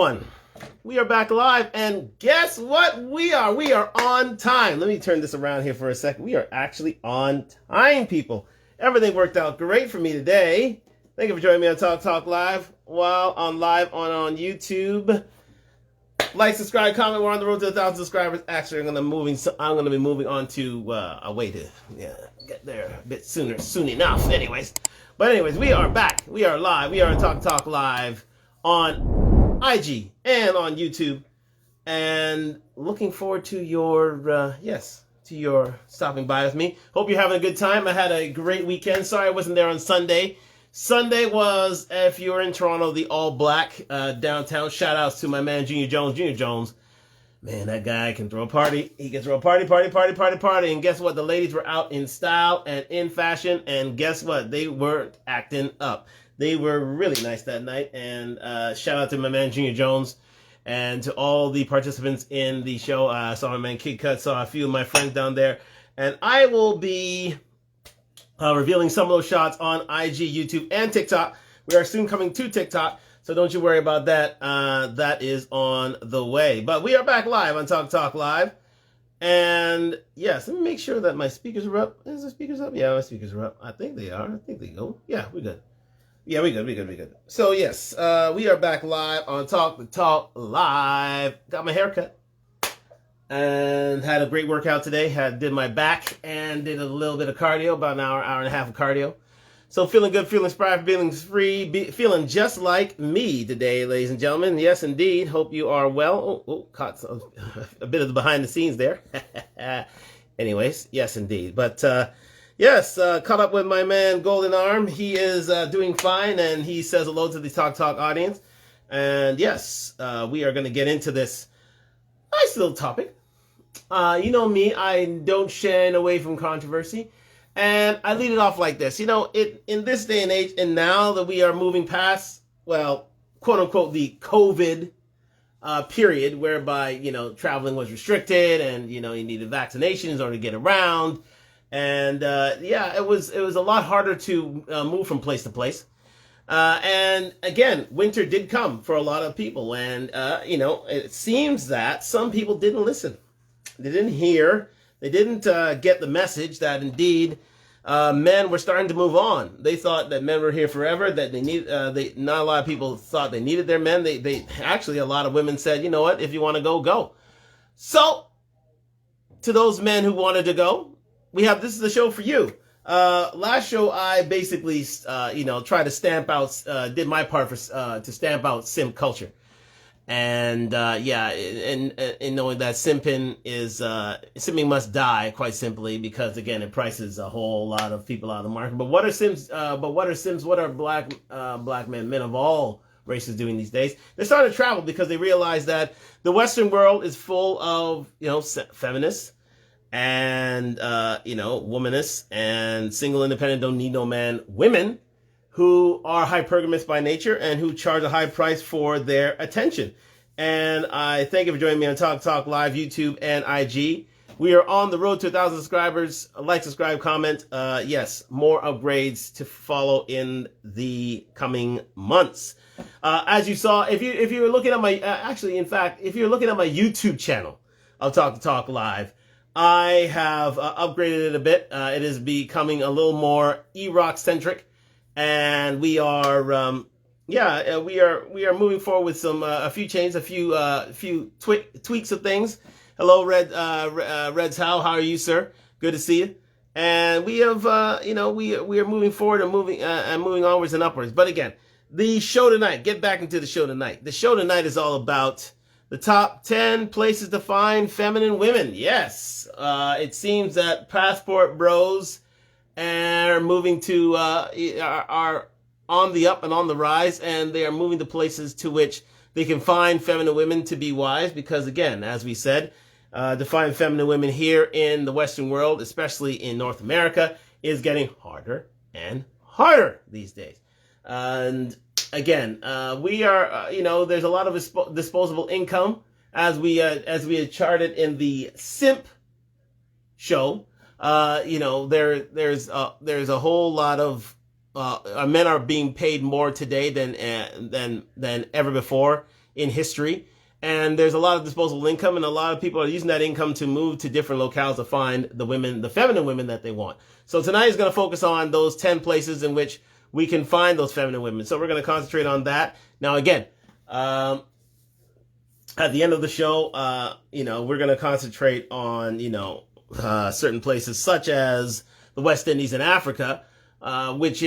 everyone. We are back live, and guess what we are? We are on time. Let me turn this around here for a second. We are actually on time, people. Everything worked out great for me today. Thank you for joining me on Talk Talk Live. While on on YouTube. Like, subscribe, comment. We're on the road to 1,000 subscribers. Actually, I'm gonna be moving on to a way to get there a bit soon enough. But anyways, we are back. We are live. We are on Talk Talk Live on IG and on YouTube, and looking forward to your stopping by with me. Hope you're having a good time. I had a great weekend. Sorry I wasn't there on Sunday. Sunday was, if you're in Toronto, the all black downtown. Shout outs to my man Junior Jones. Junior Jones, man, that guy can throw a party. He can throw a party. And guess what? The ladies were out in style and in fashion, and guess what? They weren't acting up. They were really nice that night, and shout out to my man Junior Jones and to all the participants in the show. I saw my man Kid Cut, saw a few of my friends down there, and I will be revealing some of those shots on IG, YouTube, and TikTok. We are soon coming to TikTok, so don't you worry about that. That is on the way. But we are back live on Talk Talk Live. And yes, let me make sure that my speakers are up. Is the speakers up? Yeah, my speakers are up. I think they are. I think they go. Yeah, we're good. Yeah, we good. So yes, we are back live on Talk Talk Live. Got my hair cut and had a great workout today. Did my back and did a little bit of cardio, about an hour and a half of cardio. So feeling good, feeling inspired, feeling free, feeling just like me today, ladies and gentlemen. Yes, indeed. Hope you are well. Caught a bit of the behind the scenes there. Anyways, yes, indeed. But yes, caught up with my man Golden Arm. He is doing fine, and he says hello to the Talk Talk audience. And yes, we are going to get into this nice little topic. You know me, I don't shy away from controversy. And I lead it off like this. You know, in this day and age, and now that we are moving past, well, quote unquote, the COVID period, whereby, traveling was restricted and, you needed vaccinations in order to get around. And it was a lot harder to move from place to place. And again, winter did come for a lot of people. And, it seems that some people didn't listen. They didn't hear. They didn't get the message that indeed men were starting to move on. They thought that men were here forever, that not a lot of people thought they needed their men. They actually, a lot of women said, you know what, if you want to go, go. So to those men who wanted to go, this is the show for you. Last show, I basically, tried to stamp out, did my part to stamp out simp culture. And, and knowing that simping must die, quite simply, because again, it prices a whole lot of people out of the market. But what are simps? What are black men of all races doing these days? They're starting to travel because they realize that the Western world is full of, feminists and, womanists and single, independent, don't need no man women who are hypergamous by nature and who charge a high price for their attention. And I thank you for joining me on Talk Talk Live, YouTube, and IG. We are on the road to 1,000 subscribers. Like, subscribe, comment. Yes, more upgrades to follow in the coming months. As you saw, if you were looking at my, if you're looking at my YouTube channel of Talk Talk Live, I have upgraded it a bit. It is becoming a little more E-Rock centric. And we are, we are moving forward with some a few changes, a few tweaks of things. Hello, Reds How are you, sir? Good to see you. And we have, we are moving forward and moving onwards and upwards. But again, the show tonight. Get back into the show tonight. The show tonight is all about the top 10 places to find feminine women. Yes, it seems that passport bros are moving to are on the up and on the rise, and they are moving to places to which they can find feminine women to be wise, because again, as we said, to find feminine women here in the Western world, especially in North America, is getting harder and harder these days. And again, we are there's a lot of disposable income, as we had charted in the simp show. There's a whole lot of men are being paid more today than ever before in history. And there's a lot of disposable income, and a lot of people are using that income to move to different locales to find the women, the feminine women that they want. So tonight is going to focus on those 10 places in which we can find those feminine women. So we're going to concentrate on that. Now, again, at the end of the show, we're going to concentrate on, certain places such as the West Indies and Africa, which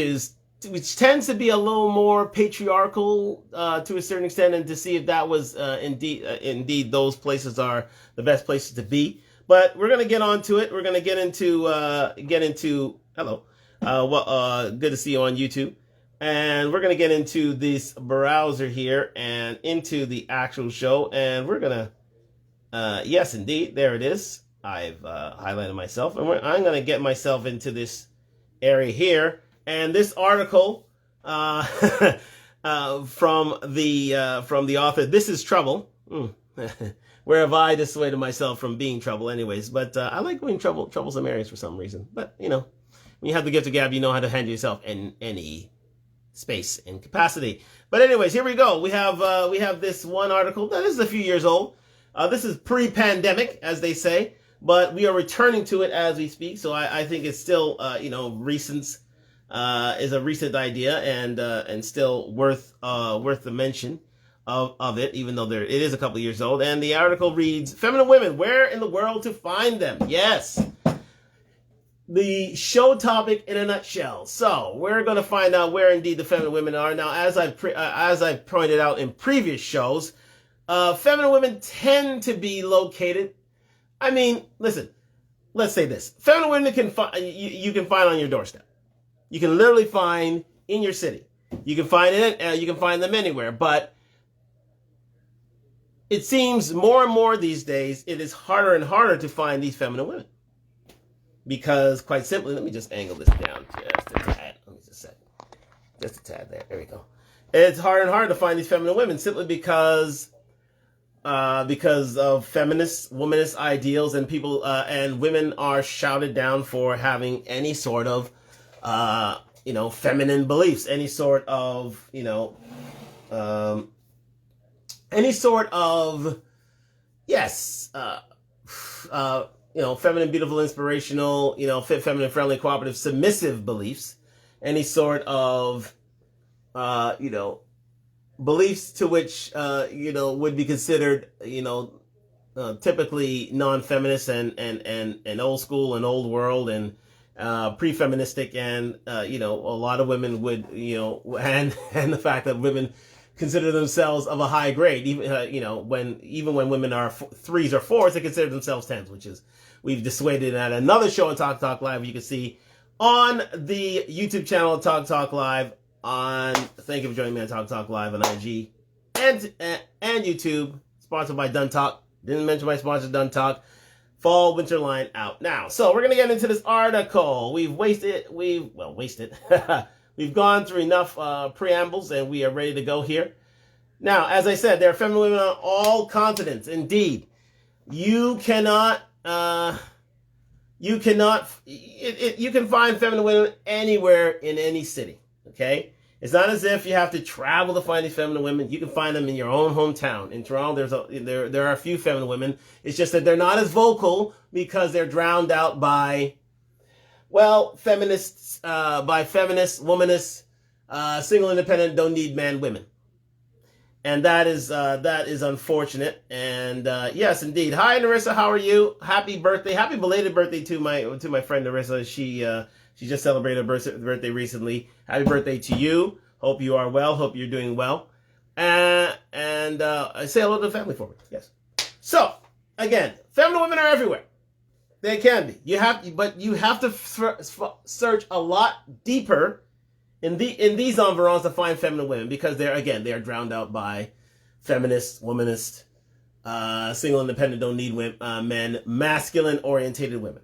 tends to be a little more patriarchal to a certain extent, and to see if that was indeed those places are the best places to be. But we're gonna get onto it. We're gonna get into hello, good to see you on YouTube, and we're gonna get into this browser here and into the actual show, and we're gonna yes, indeed, there it is. I've highlighted myself, and I'm gonna get myself into this area here. And this article from the author, This is Trouble. Where have I dissuaded myself from being trouble anyways? But I like going troublesome areas for some reason. But, when you have the gift of gab, you know how to handle yourself in any space and capacity. But anyways, here we go. We have this one article. Now, this is a few years old. This is pre-pandemic, as they say. But we are returning to it as we speak. So I think it's still, recent. Is a recent idea and still worth the mention of it, even though it is a couple of years old. And the article reads, "Feminine women, where in the world to find them?" Yes, the show topic in a nutshell. So we're going to find out where indeed the feminine women are. Now, as I've pointed out in previous shows, feminine women tend to be located. I mean, listen, let's say this: feminine women you can find on your doorstep. You can literally find in your city. You can find it. You can find them anywhere. But it seems more and more these days it is harder and harder to find these feminine women, because quite simply, let me just angle this down just a tad. Let me just a tad there. There we go. It's harder and harder to find these feminine women simply because of feminist, womanist ideals, and people and women are shouted down for having any sort of feminine beliefs, any sort of, feminine, beautiful, inspirational, feminine, friendly, cooperative, submissive beliefs, any sort of, beliefs to which, would be considered, typically non-feminist and old school and old world and, pre-feministic, and a lot of women would and the fact that women consider themselves of a high grade, even when women are threes or fours, they consider themselves tens, which is we've dissuaded at another show on Talk Live. You can see on the YouTube channel Talk Live. Thank you for joining me on Talk Live on IG and YouTube, sponsored by Done Talk. Didn't mention my sponsor, Done Talk. Fall winter line out now. So we're gonna get into this article. We've gone through enough preambles, and we are ready to go here. Now, as I said, there are feminine women on all continents. Indeed, you can find feminine women anywhere in any city. Okay. It's not as if you have to travel to find these feminine women. You can find them in your own hometown. In Toronto, there are a few feminine women. It's just that they're not as vocal because they're drowned out by, feminists, womanists, single, independent, don't need man women. And that is unfortunate. And yes, indeed. Hi, Narissa. How are you? Happy birthday. Happy belated birthday to my friend Narissa. She just celebrated her birthday recently. Happy birthday to you. Hope you are well. Hope you're doing well. And say hello to the family for me. Yes. So, again, feminine women are everywhere. They can be. But you have to search a lot deeper in these environs to find feminine women, because they are drowned out by feminist, womanist, single, independent, don't need men, masculine orientated women.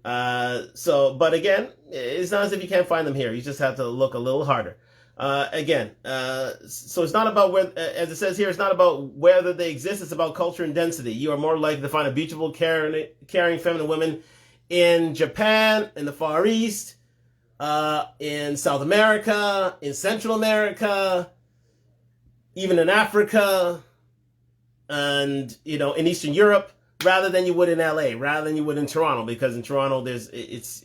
But again, it's not as if you can't find them here. You just have to look a little harder. So it's not about where, as it says here, it's not about whether they exist. It's about culture and density. You are more likely to find a beautiful, caring feminine women in Japan, in the Far East, in South America, in Central America, even in Africa and, in Eastern Europe, rather than you would in LA, rather than you would in Toronto, because in Toronto it's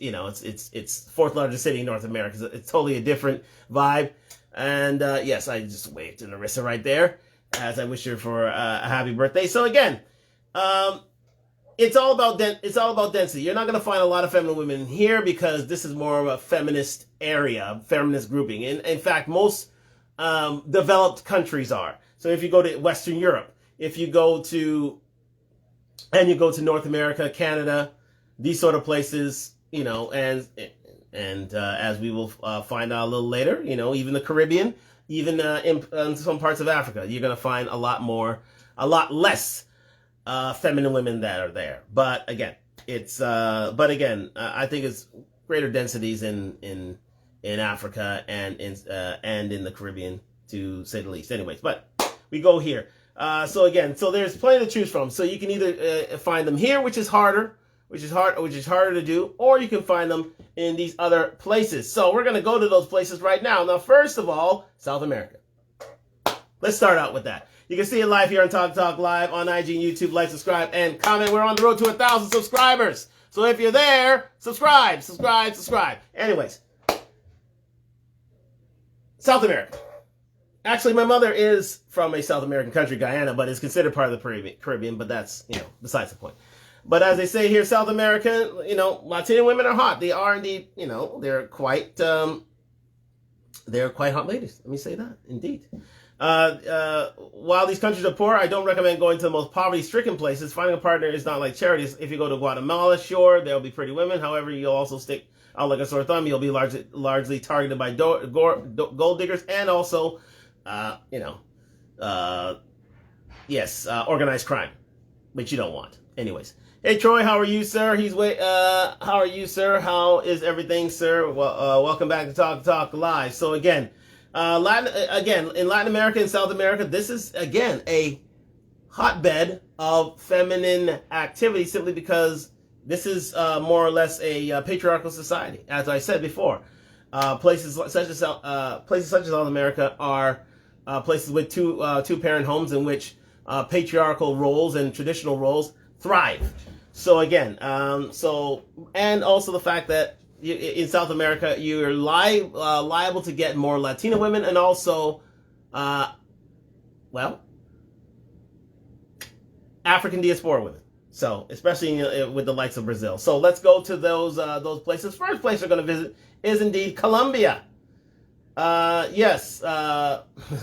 fourth largest city in North America. So it's totally a different vibe. And yes, I just waved to Larissa right there as I wish her for a happy birthday. So again, it's all about density. You're not going to find a lot of feminine women here because this is more of a feminist area, feminist grouping. In fact, most developed countries are. So if you go to Western Europe, if you go to North America, Canada, these sort of places, and as we will find out a little later, even the Caribbean, even in some parts of Africa, you're going to find a lot less feminine women that are there. But again, I think it's greater densities in Africa and in the Caribbean, to say the least. Anyways, but we go here. So there's plenty to choose from. So you can either find them here, which is harder to do, or you can find them in these other places. So we're going to go to those places right now. Now, first of all, South America. Let's start out with that. You can see it live here on Talk Talk Live on IG and YouTube. Like, subscribe, and comment. We're on the road to 1,000 subscribers. So if you're there, subscribe. Anyways, South America. Actually, my mother is from a South American country, Guyana, but is considered part of the Caribbean, but that's, besides the point. But as they say here, South America, Latino women are hot. They are indeed, they're quite hot ladies. Let me say that, indeed. While these countries are poor, I don't recommend going to the most poverty-stricken places. Finding a partner is not like charities. If you go to Guatemala, sure, there'll be pretty women. However, you'll also stick out like a sore thumb. You'll be largely targeted by gold diggers and also organized crime, which you don't want. Anyways, hey Troy, how are you, sir? How are you, sir? How is everything, sir? Well, welcome back to Talk Live. So again, in Latin America and South America, this is again a hotbed of feminine activity, simply because this is more or less a patriarchal society. As I said before, places such as South America are places with two parent homes in which patriarchal roles and traditional roles thrive. So again, and also the fact that in South America you're liable to get more Latina women and also, African diaspora women. So especially with the likes of Brazil. So let's go to those places. First place we're going to visit is indeed Colombia. Yes,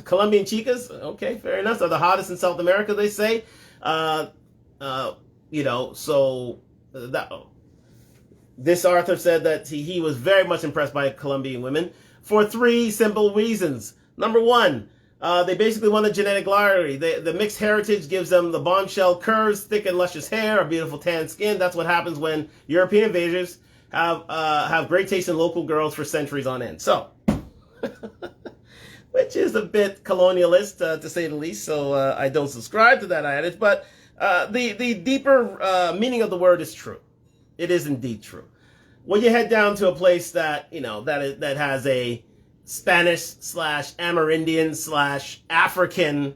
Colombian chicas, okay, fair enough, are the hottest in South America, they say. This author said that he was very much impressed by Colombian women for 3 simple reasons. Number 1, they basically want a genetic lottery. The mixed heritage gives them the bombshell curves, thick and luscious hair, a beautiful tan skin. That's what happens when European invaders have great taste in local girls for centuries on end. So, which is a bit colonialist, to say the least, so I don't subscribe to that adage, but the deeper meaning of the word is true. It is indeed true. When you head down to a place that, that has a Spanish / Amerindian / African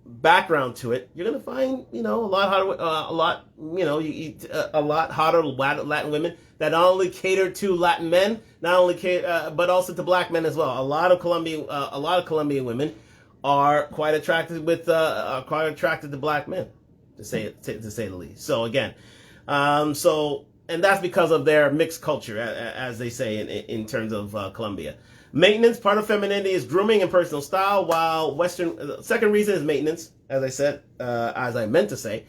background to it, you're going to find, a lot hotter Latin women that not only cater to Latin men, but also to black men as well. A lot of Colombian women are quite attracted to black men, to say the least. So again, and that's because of their mixed culture, as they say in terms of Colombia. Maintenance, part of femininity is grooming and personal style, while second reason is maintenance, as I said, as I meant to say.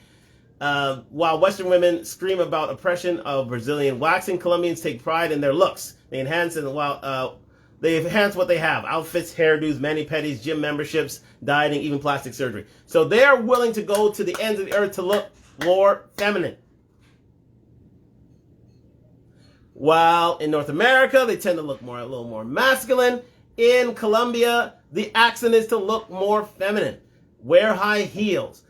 While Western women scream about oppression of Brazilian waxing, Colombians take pride in their looks. They enhance what they have: outfits, hairdos, mani-pedis, gym memberships, dieting, even plastic surgery. So they are willing to go to the ends of the earth to look more feminine. While in North America, they tend to look a little more masculine. In Colombia, the accent is to look more feminine. Wear high heels.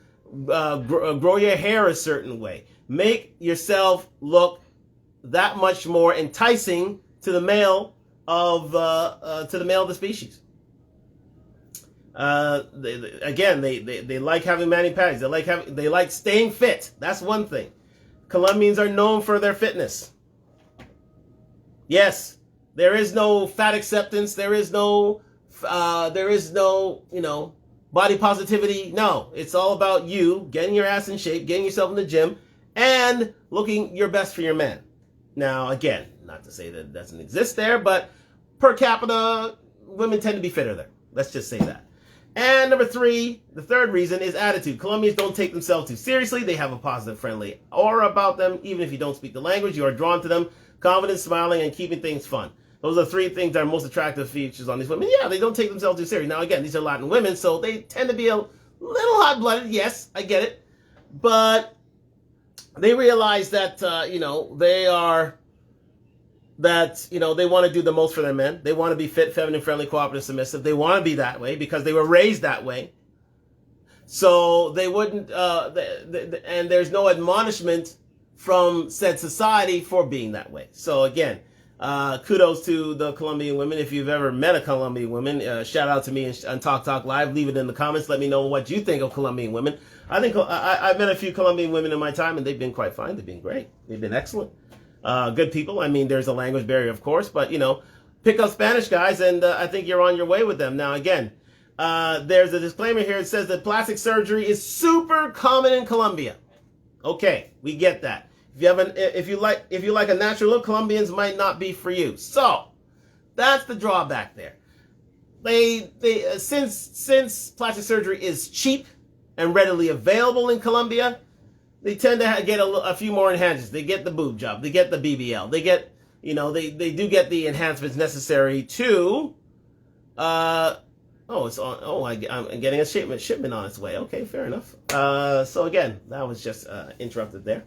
Grow your hair a certain way. Make yourself look that much more enticing to the male of the species. They like having mani pedis. They like staying fit. That's one thing. Colombians are known for their fitness. Yes, there is no fat acceptance. There is no body positivity. No, it's all about you getting your ass in shape, getting yourself in the gym, and looking your best for your man. Now, again, not to say that it doesn't exist there, but per capita, women tend to be fitter there. Let's just say that. And number three, the third reason is attitude. Colombians don't take themselves too seriously. They have a positive, friendly aura about them. Even if you don't speak the language, you are drawn to them. Confident, smiling, and keeping things fun. Those are three things that are most attractive features on these women. Yeah, they don't take themselves too seriously. Now, again, these are Latin women, so they tend to be a little hot-blooded. Yes, I get it. But they realize that, they want to do the most for their men. They want to be fit, feminine, friendly, cooperative, submissive. They want to be that way because they were raised that way. So they wouldn't, and there's no admonishment from said society for being that way. So again, kudos to the Colombian women. If you've ever met a Colombian woman, shout out to me on Talk Live. Leave it in the comments. Let me know what you think of Colombian women. I think I've met a few Colombian women in my time, and they've been quite fine. They've been great. They've been excellent. Good people. I mean, there's a language barrier, of course, but, pick up Spanish, guys, and I think you're on your way with them. Now, again, there's a disclaimer here. It says that plastic surgery is super common in Colombia. Okay, we get that. If you like a natural look, Colombians might not be for you. So that's the drawback there. Since plastic surgery is cheap and readily available in Colombia, they tend to get a few more enhancements. They get the boob job. They get the BBL. They get, they do get the enhancements necessary to, I'm getting a shipment on its way. Okay, fair enough. So again, that was just interrupted there.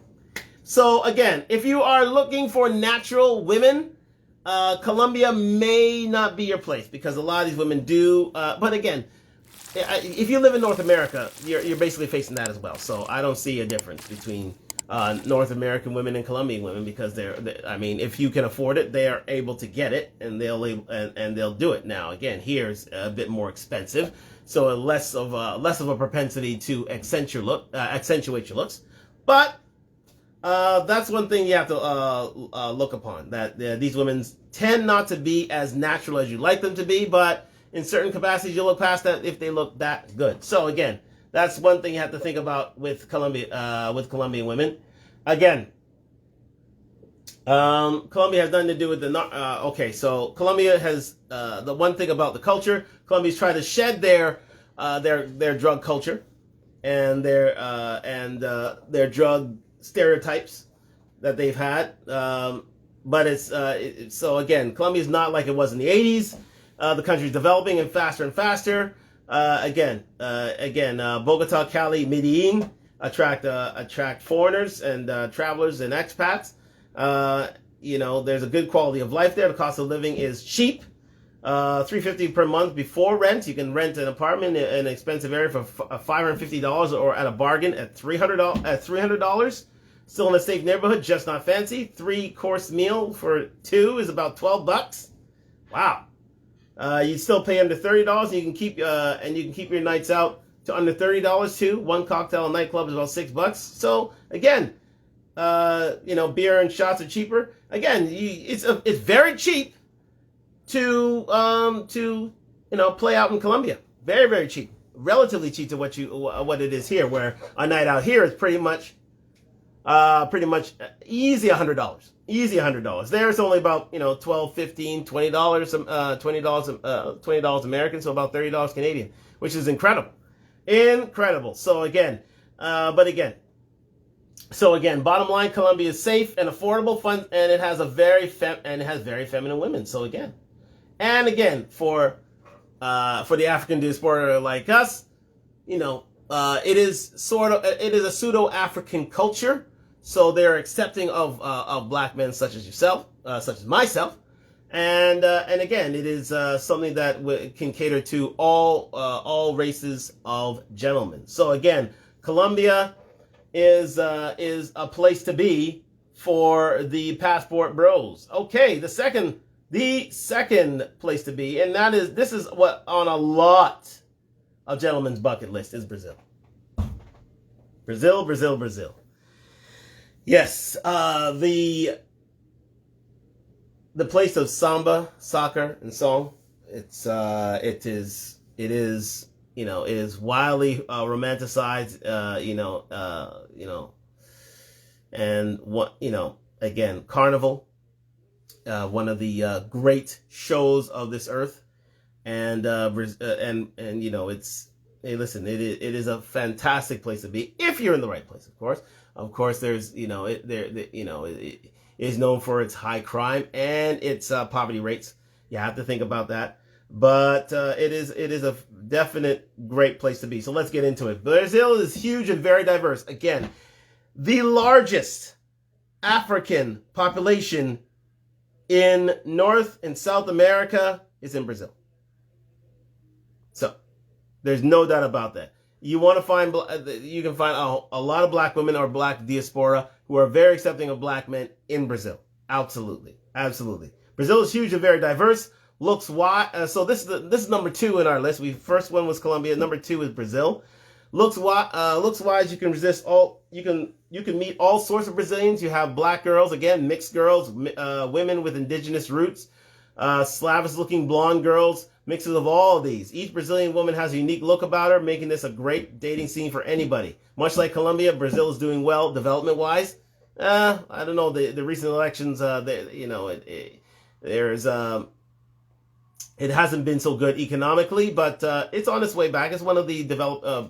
So again, if you are looking for natural women, Colombia may not be your place because a lot of these women do. But again, if you live in North America, you're basically facing that as well. So I don't see a difference between North American women and Colombian women because if you can afford it, they are able to get it and they'll do it. Now again, here's a bit more expensive, so less of a propensity to accentuate your looks. But that's one thing you have to look upon, that these women tend not to be as natural as you'd like them to be, but in certain capacities, you'll look past that if they look that good. So again, that's one thing you have to think about with Colombian women. Again, Colombia has nothing to do with so Colombia has the one thing about the culture. Colombia's trying to shed their drug culture and their drug stereotypes that they've had. But so again, Colombia's not like it was in the 80s. The country's developing and faster. Bogota, Cali, Medellin attract foreigners and travelers and expats. There's a good quality of life there. The cost of living is cheap. $350 per month before rent. You can rent an apartment in an expensive area for $550 or at a bargain at $300. Still in a safe neighborhood, just not fancy. 3-course meal for 2 is about $12. Wow. You still pay under $30, and you can keep your nights out to under $30 too. One cocktail a nightclub is about $6. So again, beer and shots are cheaper. Again, it's very cheap to play out in Colombia. Very, very cheap. Relatively cheap to what it is here, where a night out here is pretty much easy $100. Easy $100. There it's only about $12, $15, $20 American, so about $30 Canadian, which is incredible. So again, bottom line, Colombia is safe and affordable, fun, and it has very feminine women. So again, for the African diaspora like us, it is a pseudo-African culture. So they're accepting of black men such as yourself, such as myself, and again, it is something that can cater to all races of gentlemen. So again, Colombia is a place to be for the passport bros. Okay, the second place to be, and this is what on a lot a gentleman's bucket list is Brazil. Brazil, Brazil, Brazil. Yes, the place of samba, soccer, and song. It is wildly romanticized. And what again, Carnival, one of the great shows of this earth, and it's. Hey, listen, it is a fantastic place to be if you're in the right place. Of course, there's it is known for its high crime and its poverty rates. You have to think about that, but it is a definite great place to be. So let's get into it. Brazil is huge and very diverse. Again, the largest African population in North and South America is in Brazil. So there's no doubt about that. You want to find, you can find a lot of black women or black diaspora who are very accepting of black men in Brazil. Absolutely, absolutely. Brazil is huge and very diverse. Looks wide. So this is number 2 in our list. First one was Colombia. Number 2 is Brazil. Looks wise. You can resist all. You can meet all sorts of Brazilians. You have black girls, again, mixed girls, women with indigenous roots, Slavish-looking blonde girls. Mixes of all of these. Each Brazilian woman has a unique look about her, making this a great dating scene for anybody. Much like Colombia, Brazil is doing well development-wise. I don't know, the recent elections, it hasn't been so good economically, but it's on its way back. It's one of the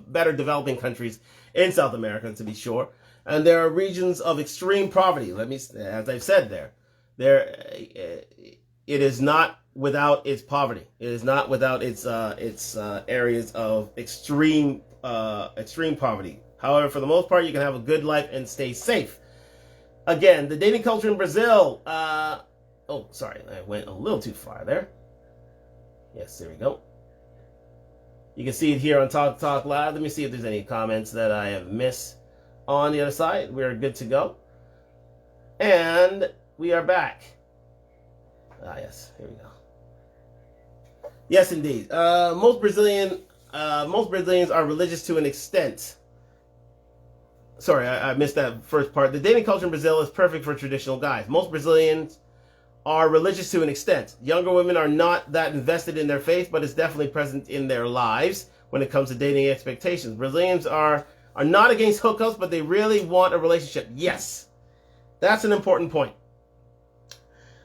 better developing countries in South America, to be sure. And there are regions of extreme poverty. As I've said, it is not without its poverty. It is not without its areas of extreme poverty. However, for the most part, you can have a good life and stay safe. Again, the dating culture in Brazil. Sorry, I went a little too far there. Yes, there we go. You can see it here on Talk Live. Let me see if there's any comments that I have missed on the other side. We're good to go. And we are back. Yes, here we go. Yes, indeed. Most Brazilians are religious to an extent. Sorry, I missed that first part. The dating culture in Brazil is perfect for traditional guys. Most Brazilians are religious to an extent. Younger women are not that invested in their faith, but it's definitely present in their lives when it comes to dating expectations. Brazilians are not against hookups, but they really want a relationship. Yes, that's an important point.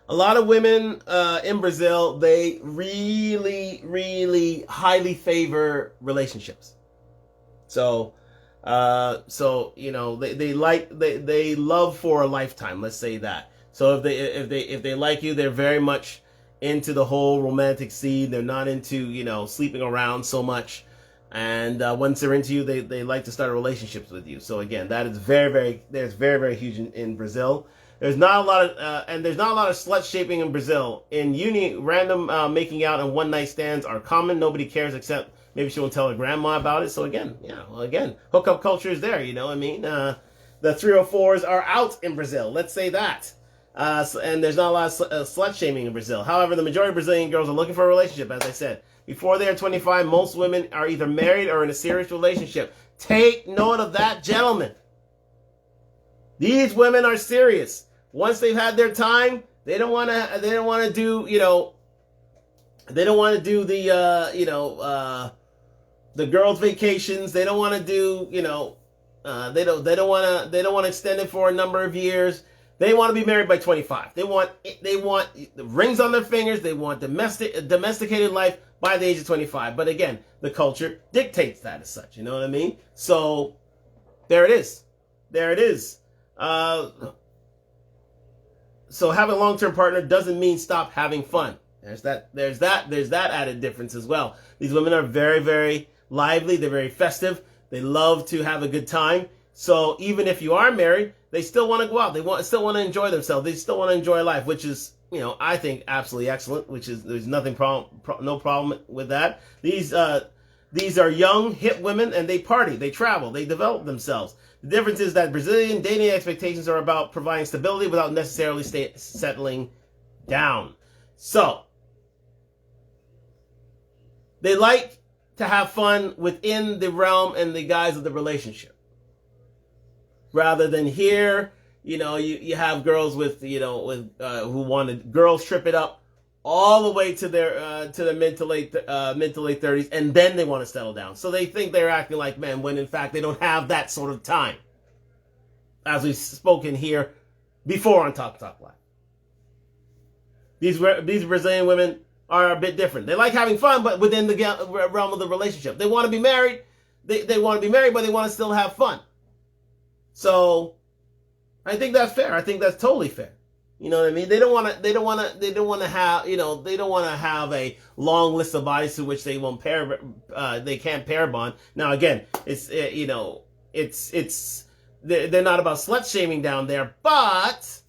A lot of women in Brazil, they really, really highly favor relationships. So they love for a lifetime. Let's say that. So if they like you, they're very much into the whole romantic scene. They're not into sleeping around so much. And once they're into you, they like to start relationships with you. So again, that is very, very huge in Brazil. There's not a lot of slut shaping in Brazil. In uni, random making out and one night stands are common. Nobody cares except maybe she won't tell her grandma about it. So again, hookup culture is there. The 304s are out in Brazil. Let's say that. And there's not a lot of slut shaming in Brazil. However, the majority of Brazilian girls are looking for a relationship. As I said, before they are 25, most women are either married or in a serious relationship. Take note of that, gentlemen. These women are serious. Once they've had their time, they don't want to do the girls' vacations. They don't want to do they don't want to extend it for a number of years. They want to be married by 25. They want the rings on their fingers. They want domesticated life by the age of 25. But again, the culture dictates that as such. You know what I mean? So there it is. So having a long-term partner doesn't mean stop having fun. There's that added difference as well. These women are very, very lively. They're very festive. They love to have a good time. So even if you are married, they still want to go out. They still want to enjoy themselves. They still want to enjoy life, which is, I think absolutely excellent. There's no problem with that. These are young, hip women, and they party, they travel, they develop themselves. The difference is that Brazilian dating expectations are about providing stability without necessarily settling down. So they like to have fun within the realm and the guise of the relationship. Rather than here, you have girls with who want to girls trip it up all the way to their mid to late 30s, and then they want to settle down. So they think they're acting like men when in fact they don't have that sort of time. As we've spoken here before on Talk Live. These Brazilian women are a bit different. They like having fun, but within the realm of the relationship. They want to be married. They want to be married, but they want to still have fun. So I think that's fair. I think that's totally fair. You know what I mean? They don't want to have a long list of bodies to which they won't they can't pair bond. Now again, they're not about slut shaming down there, but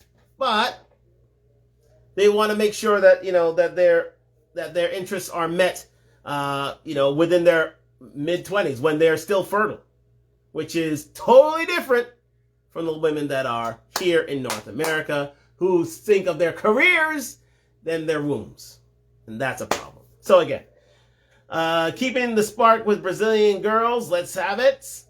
they want to make sure that that their interests are met within their mid-20s when they're still fertile, which is totally different from the women that are here in North America who think of their careers than their wombs. And that's a problem. So again, keeping the spark with Brazilian girls, let's have it.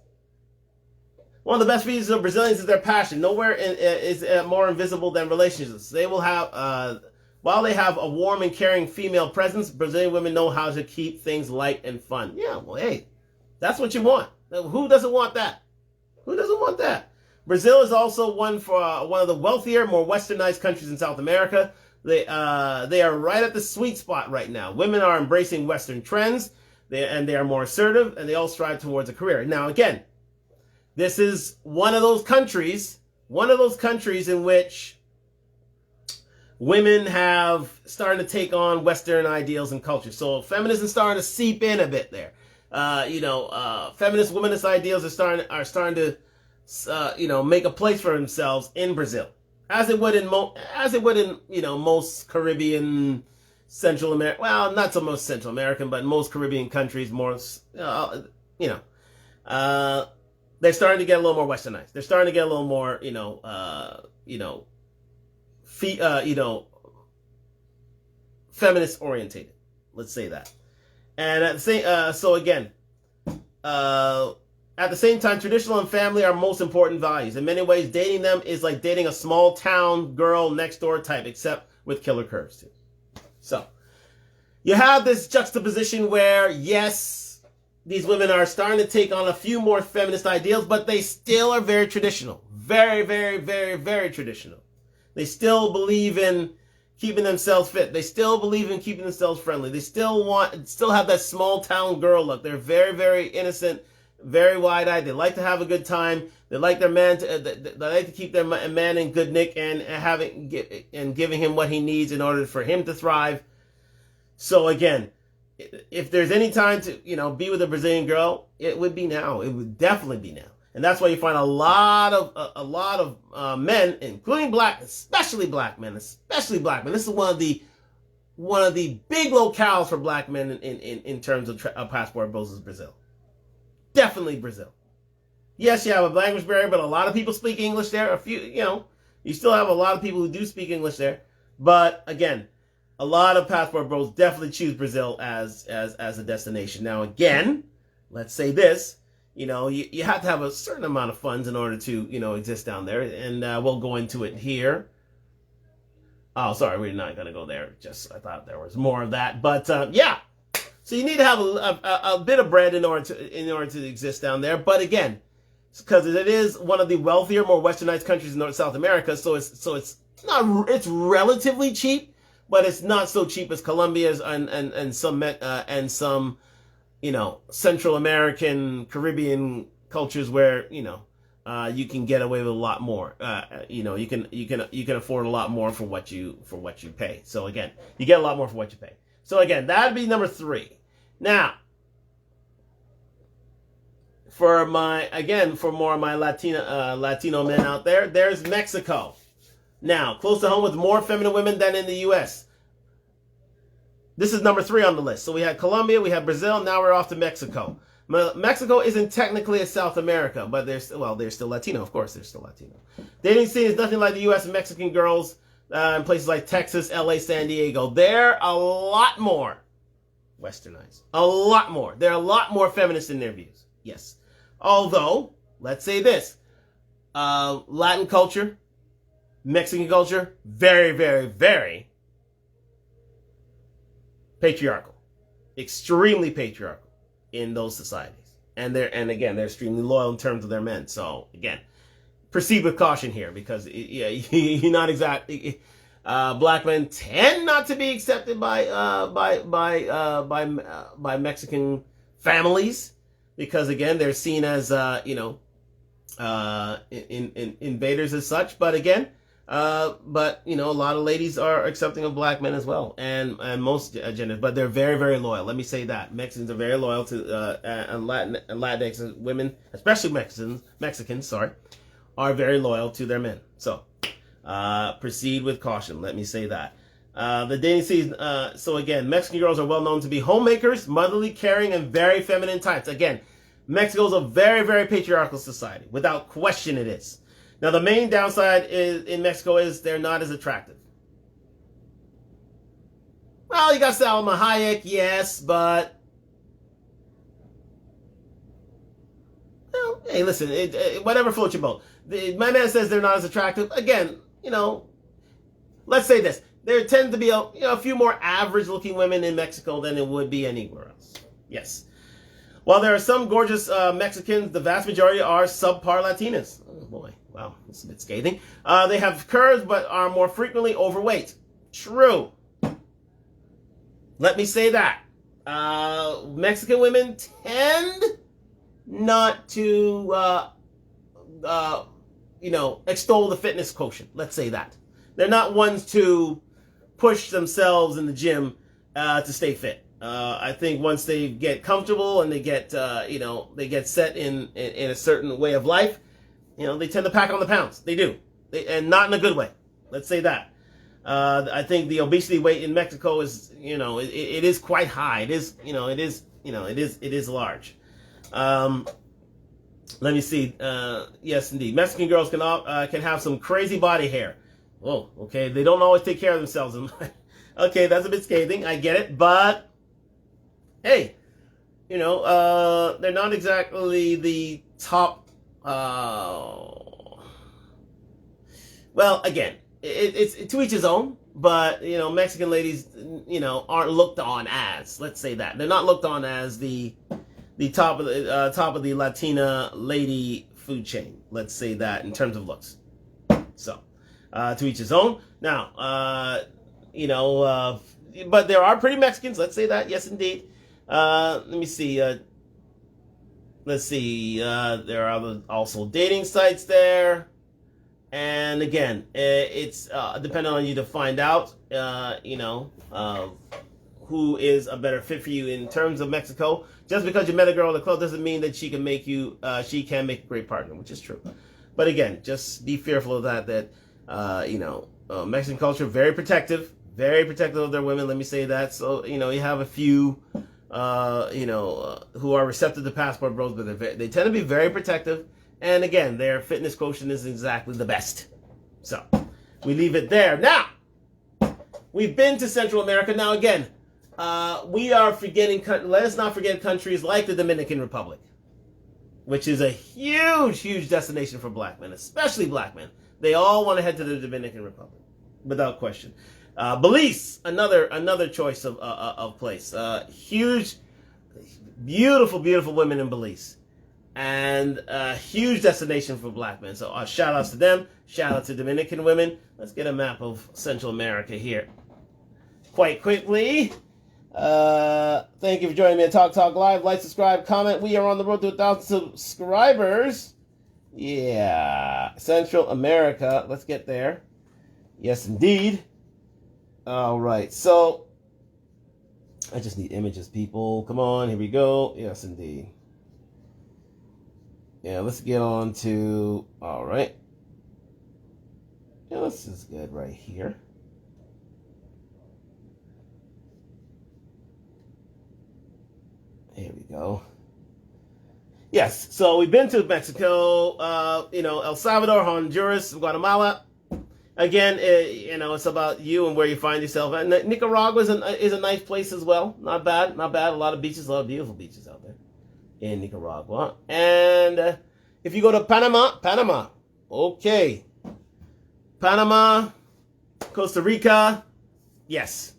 One of the best features of Brazilians is their passion. Nowhere is more invisible than relationships. They will have, while they have a warm and caring female presence, Brazilian women know how to keep things light and fun. Yeah, well, hey, that's what you want. Who doesn't want that? Who doesn't want that? Brazil is also one of the wealthier, more westernized countries in South America. They are right at the sweet spot right now. Women are embracing Western trends, and they are more assertive, and they all strive towards a career. Now, again, this is one of those countries in which women have started to take on Western ideals and culture. So feminism is starting to seep in a bit there. Feminist, womanist ideals are starting to make a place for themselves in Brazil, as it would in most Caribbean, Central America. Well, not so much Central American, but most Caribbean countries, they're starting to get a little more westernized. They're starting to get a little more, feminist orientated. Let's say that. And at the same, at the same time, traditional and family are most important values. In many ways, dating them is like dating a small town girl next door type, except with killer curves too. So you have this juxtaposition where, yes, these women are starting to take on a few more feminist ideals, but they still are very traditional. Very, very, very, very traditional. They still believe in keeping themselves fit. They still believe in keeping themselves friendly. They still have that small town girl look. They're very, very innocent, very wide-eyed. They like to have a good time. They like their man they like to keep their man in good nick and giving him what he needs in order for him to thrive. So again, if there's any time to be with a Brazilian girl, it would be now. It would definitely be now. And that's why you find a lot of men, including especially black men. This is one of the big locales for black men in terms of passport bills is Brazil. Definitely Brazil. Yes, you have a language barrier, but a lot of people speak English there. A few, you still have a lot of people who do speak English there. But again, a lot of passport bros definitely choose Brazil as a destination. Now, again, let's say this. You have to have a certain amount of funds in order to, exist down there. And we'll go into it here. Oh, sorry, we're not going to go there. I thought there was more of that. But, yeah. So you need to have a bit of bread in order to exist down there. But again, because it is one of the wealthier, more westernized countries in North South America, so it's relatively cheap, but it's not so cheap as Colombia's and some Central American, Caribbean cultures where you can get away with a lot more. You can afford a lot more for what you pay. So again, you get a lot more for what you pay. So again, that'd be number 3. Now, for more of my Latino men out there, there's Mexico. Now, close to home with more feminine women than in the U.S. This is number 3 on the list. So we had Colombia, we had Brazil, now we're off to Mexico. Mexico isn't technically a South America, but they're still Latino. Of course, they're still Latino. Dating scene is nothing like the U.S. and Mexican girls in places like Texas, L.A., San Diego. They're a lot more westernized. A lot more. They're a lot more feminist in their views. Yes. Although, let's say this. Latin culture, Mexican culture, very, very, very patriarchal. Extremely patriarchal in those societies. And again, they're extremely loyal in terms of their men. So, again, proceed with caution here, because you're not exactly. Black men tend not to be accepted by Mexican families, because again, they're seen as invaders as such. But again, a lot of ladies are accepting of black men as well, and most genders. But they're very, very loyal. Let me say that Mexicans are very loyal to Latinx women, especially Mexicans. Sorry, are very loyal to their men. So proceed with caution. Let me say that. The dating scene. So again, Mexican girls are well known to be homemakers, motherly, caring, and very feminine types. Again, Mexico is a very, very patriarchal society. Without question, it is. Now, the main downside in Mexico is they're not as attractive. Well, you got Salma Hayek, yes, but well, hey, listen, whatever floats your boat. My man says they're not as attractive. Again, let's say this. There tend to be a few more average-looking women in Mexico than it would be anywhere else. Yes. While there are some gorgeous Mexicans, the vast majority are subpar Latinas. Oh, boy. Wow, that's a bit scathing. They have curves, but are more frequently overweight. True. Let me say that. Mexican women tend not to, extol the fitness quotient. Let's say that. They're not ones to push themselves in the gym to stay fit. I think once they get comfortable and they get, they get set in a certain way of life, they tend to pack on the pounds. They do. And not in a good way. Let's say that. I think the obesity rate in Mexico is, it is quite high. It is, it is large. Let me see. Yes, indeed. Mexican girls can have some crazy body hair. Whoa, okay. They don't always take care of themselves. Okay, that's a bit scathing. I get it. But, hey, they're not exactly the top. Well, again, it's to each his own. But Mexican ladies, aren't looked on as. Let's say that they're not looked on as the top of the Latina lady food chain. Let's say that in terms of looks. So, to each his own. Now, but there are pretty Mexicans. Let's say that. Yes, indeed. Let me see. Let's see. There are also dating sites there. And again, it's dependent on you to find out, who is a better fit for you in terms of Mexico. Just because you met a girl in the club doesn't mean that she can make a great partner, which is true. But again, just be fearful of that, Mexican culture, very protective of their women. Let me say that. So, you have a few, who are receptive to passport bros, but they tend to be very protective. And again, their fitness quotient isn't exactly the best. So, we leave it there. Now, we've been to Central America. Now, again, we are forgetting, let us not forget countries like the Dominican Republic, which is a huge, huge destination for black men, especially black men. They all want to head to the Dominican Republic, without question. Belize, another choice of place. Huge, beautiful, beautiful women in Belize. And a huge destination for black men. So shout outs to them. Shout out to Dominican women. Let's get a map of Central America here. Quite quickly. Thank you for joining me at Talk Live. Like, subscribe, comment. We are on the road to 1,000 subscribers. Yeah. Central America. Let's get there. Yes, indeed. All right. So, I just need images, people. Come on. Here we go. Yes, indeed. Yeah, let's get on to, all right. Yeah, this is good right here. Here we go. Yes, so we've been to Mexico, El Salvador, Honduras, Guatemala. again, it's about you and where you find yourself. And Nicaragua is a nice place as well. Not bad, not bad. A lot of beaches, a lot of beautiful beaches out there in Nicaragua. And if you go to Panama, okay. Panama, Costa Rica, yes.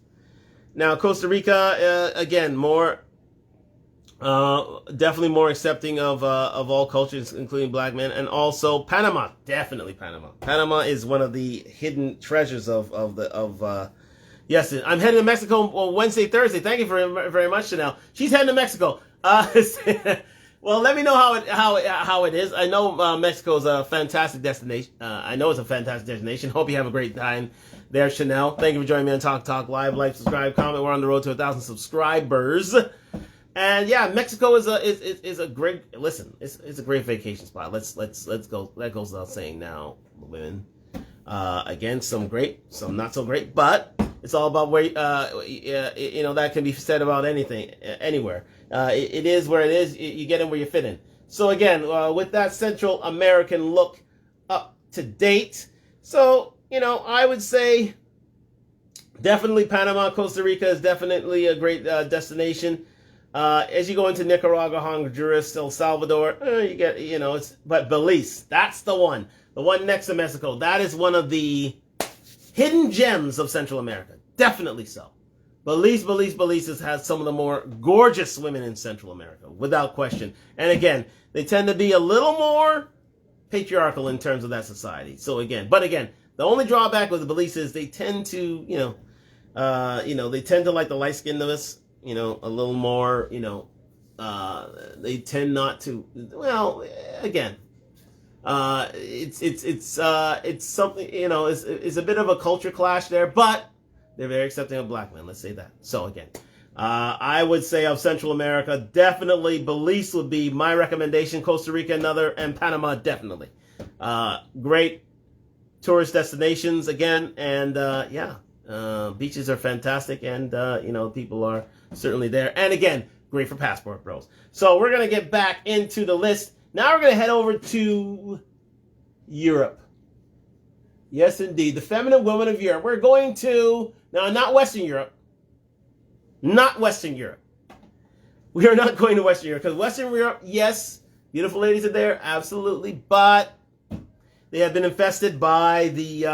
Now, Costa Rica, again, definitely more accepting of all cultures, including black men, and also Panama, definitely Panama. Panama is one of the hidden treasures yes, I'm heading to Mexico Wednesday, Thursday. Thank you very much, Chanel. She's heading to Mexico. Well, let me know how it is. I know Mexico is a fantastic destination. I know it's a fantastic destination. Hope you have a great time there, Chanel. Thank you for joining me on Talk Live. Like, subscribe, comment. We're on the road to 1,000 subscribers. And yeah, Mexico is a great, listen. It's a great vacation spot. Let's go. That goes without saying. Now, women, again, some great, some not so great, but it's all about where that can be said about anything, anywhere. It is where it is. You get in where you fit in. So again, with that Central American look up to date, so I would say definitely Panama, Costa Rica is definitely a great destination. As you go into Nicaragua, Honduras, El Salvador, you get, but Belize, that's the one next to Mexico. That is one of the hidden gems of Central America. Definitely so. Belize has some of the more gorgeous women in Central America, without question. And again, they tend to be a little more patriarchal in terms of that society. So again, the only drawback with the Belize is they tend to, they tend to like the light skinned of us. A little more, they tend not to, well, again, it's something, it's a bit of a culture clash there, but they're very accepting of black men, let's say that. So again, I would say of Central America, definitely Belize would be my recommendation, Costa Rica another, and Panama definitely. Great tourist destinations again, and beaches are fantastic, and people are certainly there. And again, great for passport bros. So we're going to get back into the list. Now we're going to head over to Europe. Yes, indeed. The feminine woman of Europe. We're going to, now not Western Europe. Not Western Europe. We are not going to Western Europe. Because Western Europe, yes, beautiful ladies are there. Absolutely. But they have been infested by the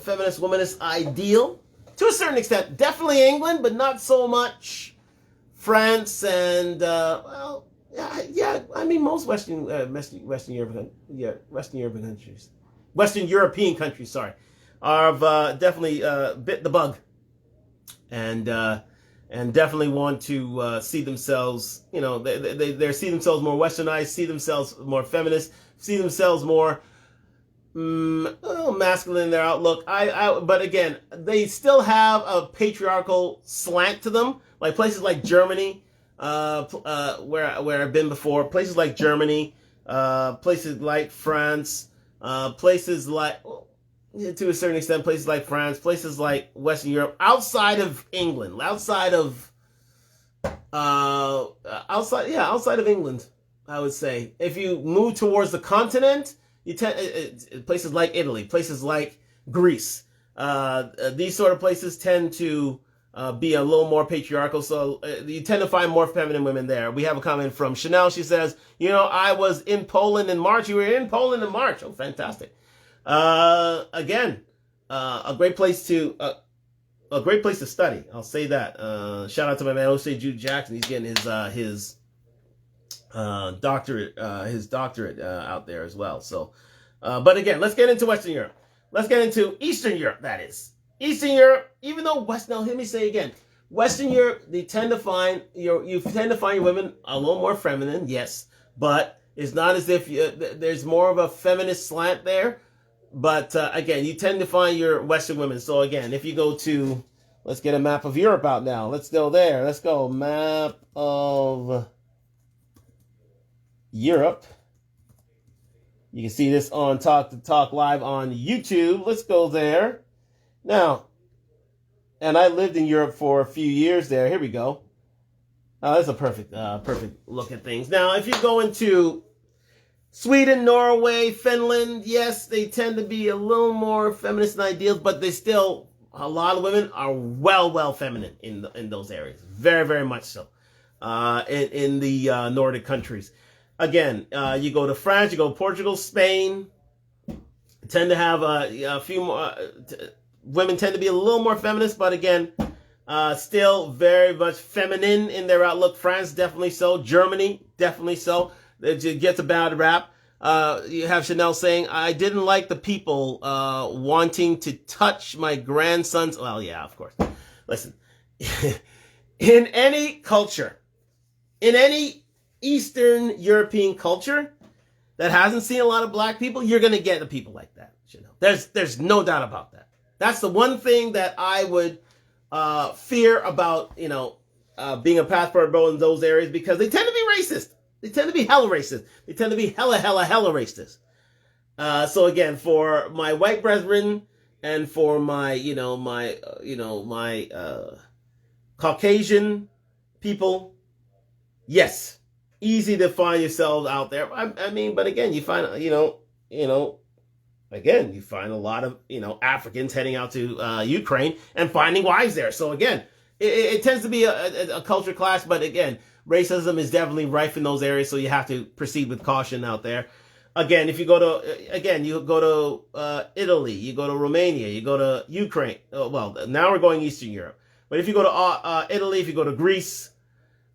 feminist womanist ideal. To a certain extent. Definitely England, but not so much France and, most Western European countries, are definitely bit the bug, and definitely want to see themselves, they see themselves more westernized, see themselves more feminist, see themselves more masculine in their outlook. But again, they still have a patriarchal slant to them. Like places like Germany, where I've been before, places like Germany, places like France, places like, to a certain extent, places like France, places like Western Europe, outside of England, outside of England, I would say. If you move towards the continent, you places like Italy, places like Greece, these sort of places tend to be a little more patriarchal, so you tend to find more feminine women there. We have a comment from Chanel. She says, I was in Poland in March. You were in Poland in March. Oh, fantastic. Again, a great place to study. I'll say that. Shout out to my man, Osei Jude Jackson. He's getting his doctorate out there as well. So, but again, let's get into Western Europe. Let's get into Eastern Europe, that is. Eastern Europe, even though now let me say again, Western Europe, you tend to find your women a little more feminine, yes, but it's not as if there's more of a feminist slant there. But again, you tend to find your Western women. So again, if you go to, let's get a map of Europe out now. Let's go there. Let's go map of Europe. You can see this on Talk Live on YouTube. Let's go there. Now, and I lived in Europe for a few years there. Here we go. That's a perfect look at things. Now, if you go into Sweden, Norway, Finland, yes, they tend to be a little more feminist in ideals, but they still, a lot of women are well feminine in those areas. Very much so. In the Nordic countries. Again, you go to France, you go to Portugal, Spain, tend to have a few more, women tend to be a little more feminist, but again, still very much feminine in their outlook. France, definitely so. Germany, definitely so. It gets a bad rap. You have Chanel saying, I didn't like the people wanting to touch my grandson's. Well, yeah, of course. Listen, in any culture, in any Eastern European culture that hasn't seen a lot of black people, you're going to get the people like that. Chanel. There's no doubt about that. That's the one thing that I would fear about, being a passport bro in those areas, because they tend to be racist. They tend to be hella racist. They tend to be hella racist. So again, for my white brethren and for my, my Caucasian people, yes, easy to find yourselves out there. I mean, but again, you find, again, you find a lot of, Africans heading out to Ukraine and finding wives there. So again, it tends to be a culture clash, but again, racism is definitely rife in those areas, so you have to proceed with caution out there. Again, if you go to Italy, you go to Romania, you go to Ukraine. Well, now we're going Eastern Europe. But if you go to Italy, if you go to Greece,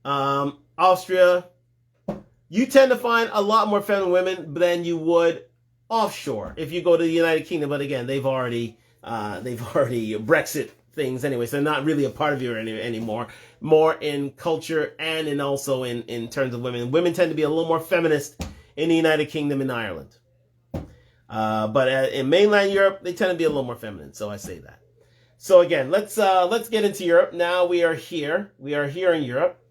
Austria, you tend to find a lot more feminine women than you would offshore. If you go to the United Kingdom, but again, they've already Brexit things anyway, so they're not really a part of you anymore. More in culture and in terms of women. Women tend to be a little more feminist in the United Kingdom and Ireland. But in mainland Europe, they tend to be a little more feminine. So I say that. So again, let's get into Europe. Now we are here. We are here in Europe.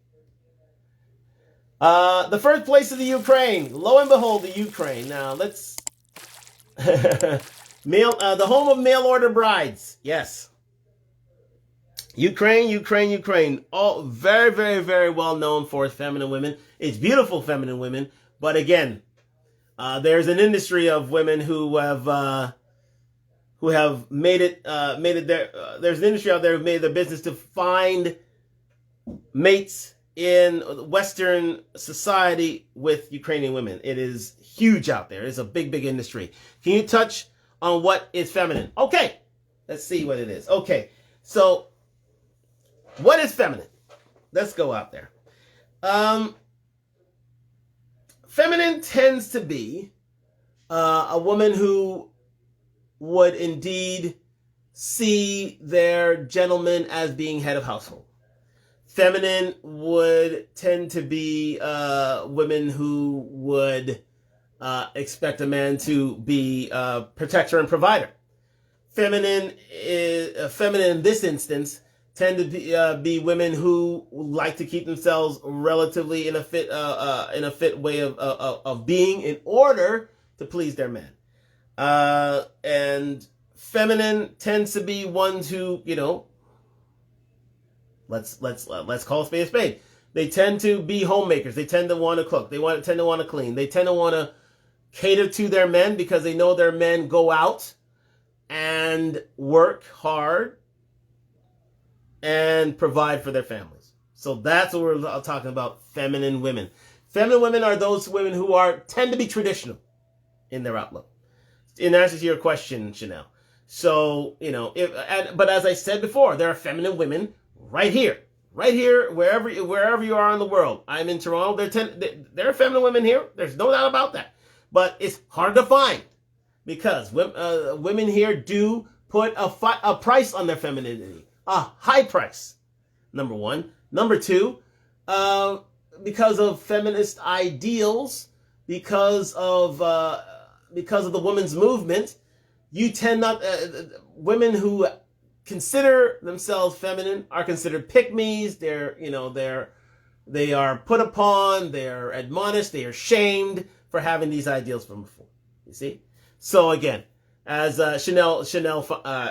The first place of the Ukraine. Lo and behold, the Ukraine. Now let's the home of mail order brides. Yes. Ukraine. All very well known for its feminine women. It's beautiful feminine women. But again, there's an industry of women who have made it their. There's an industry out there who made it their business to find mates in Western society with Ukrainian women. It is huge out there. It's a big industry. Can you touch on what is feminine? Okay, let's see what it is. Okay, so what is feminine? Let's go out there. Feminine tends to be a woman who would indeed see their gentleman as being head of household. Feminine would tend to be women who would expect a man to be a protector and provider. Feminine in this instance tend to be women who like to keep themselves relatively in a fit way of being in order to please their man. And feminine tends to be ones who, let's call a spade a spade. They tend to be homemakers. They tend to want to cook. They tend to want to clean. They tend to want to cater to their men because they know their men go out and work hard and provide for their families. So that's what we're talking about, feminine women. Feminine women are those women who tend to be traditional in their outlook. In answer to your question, Chanel. So, but as I said before, there are feminine women right here, wherever you are in the world. I'm in Toronto. There are feminine women here. There's no doubt about that. But it's hard to find because women here do put a price on their femininity, a high price. Number one. Number two, because of feminist ideals, because of the women's movement, you tend not women who consider themselves feminine are considered pick-me's. They are put upon, they're admonished, they are shamed for having these ideals from before. You see? So again, as Chanel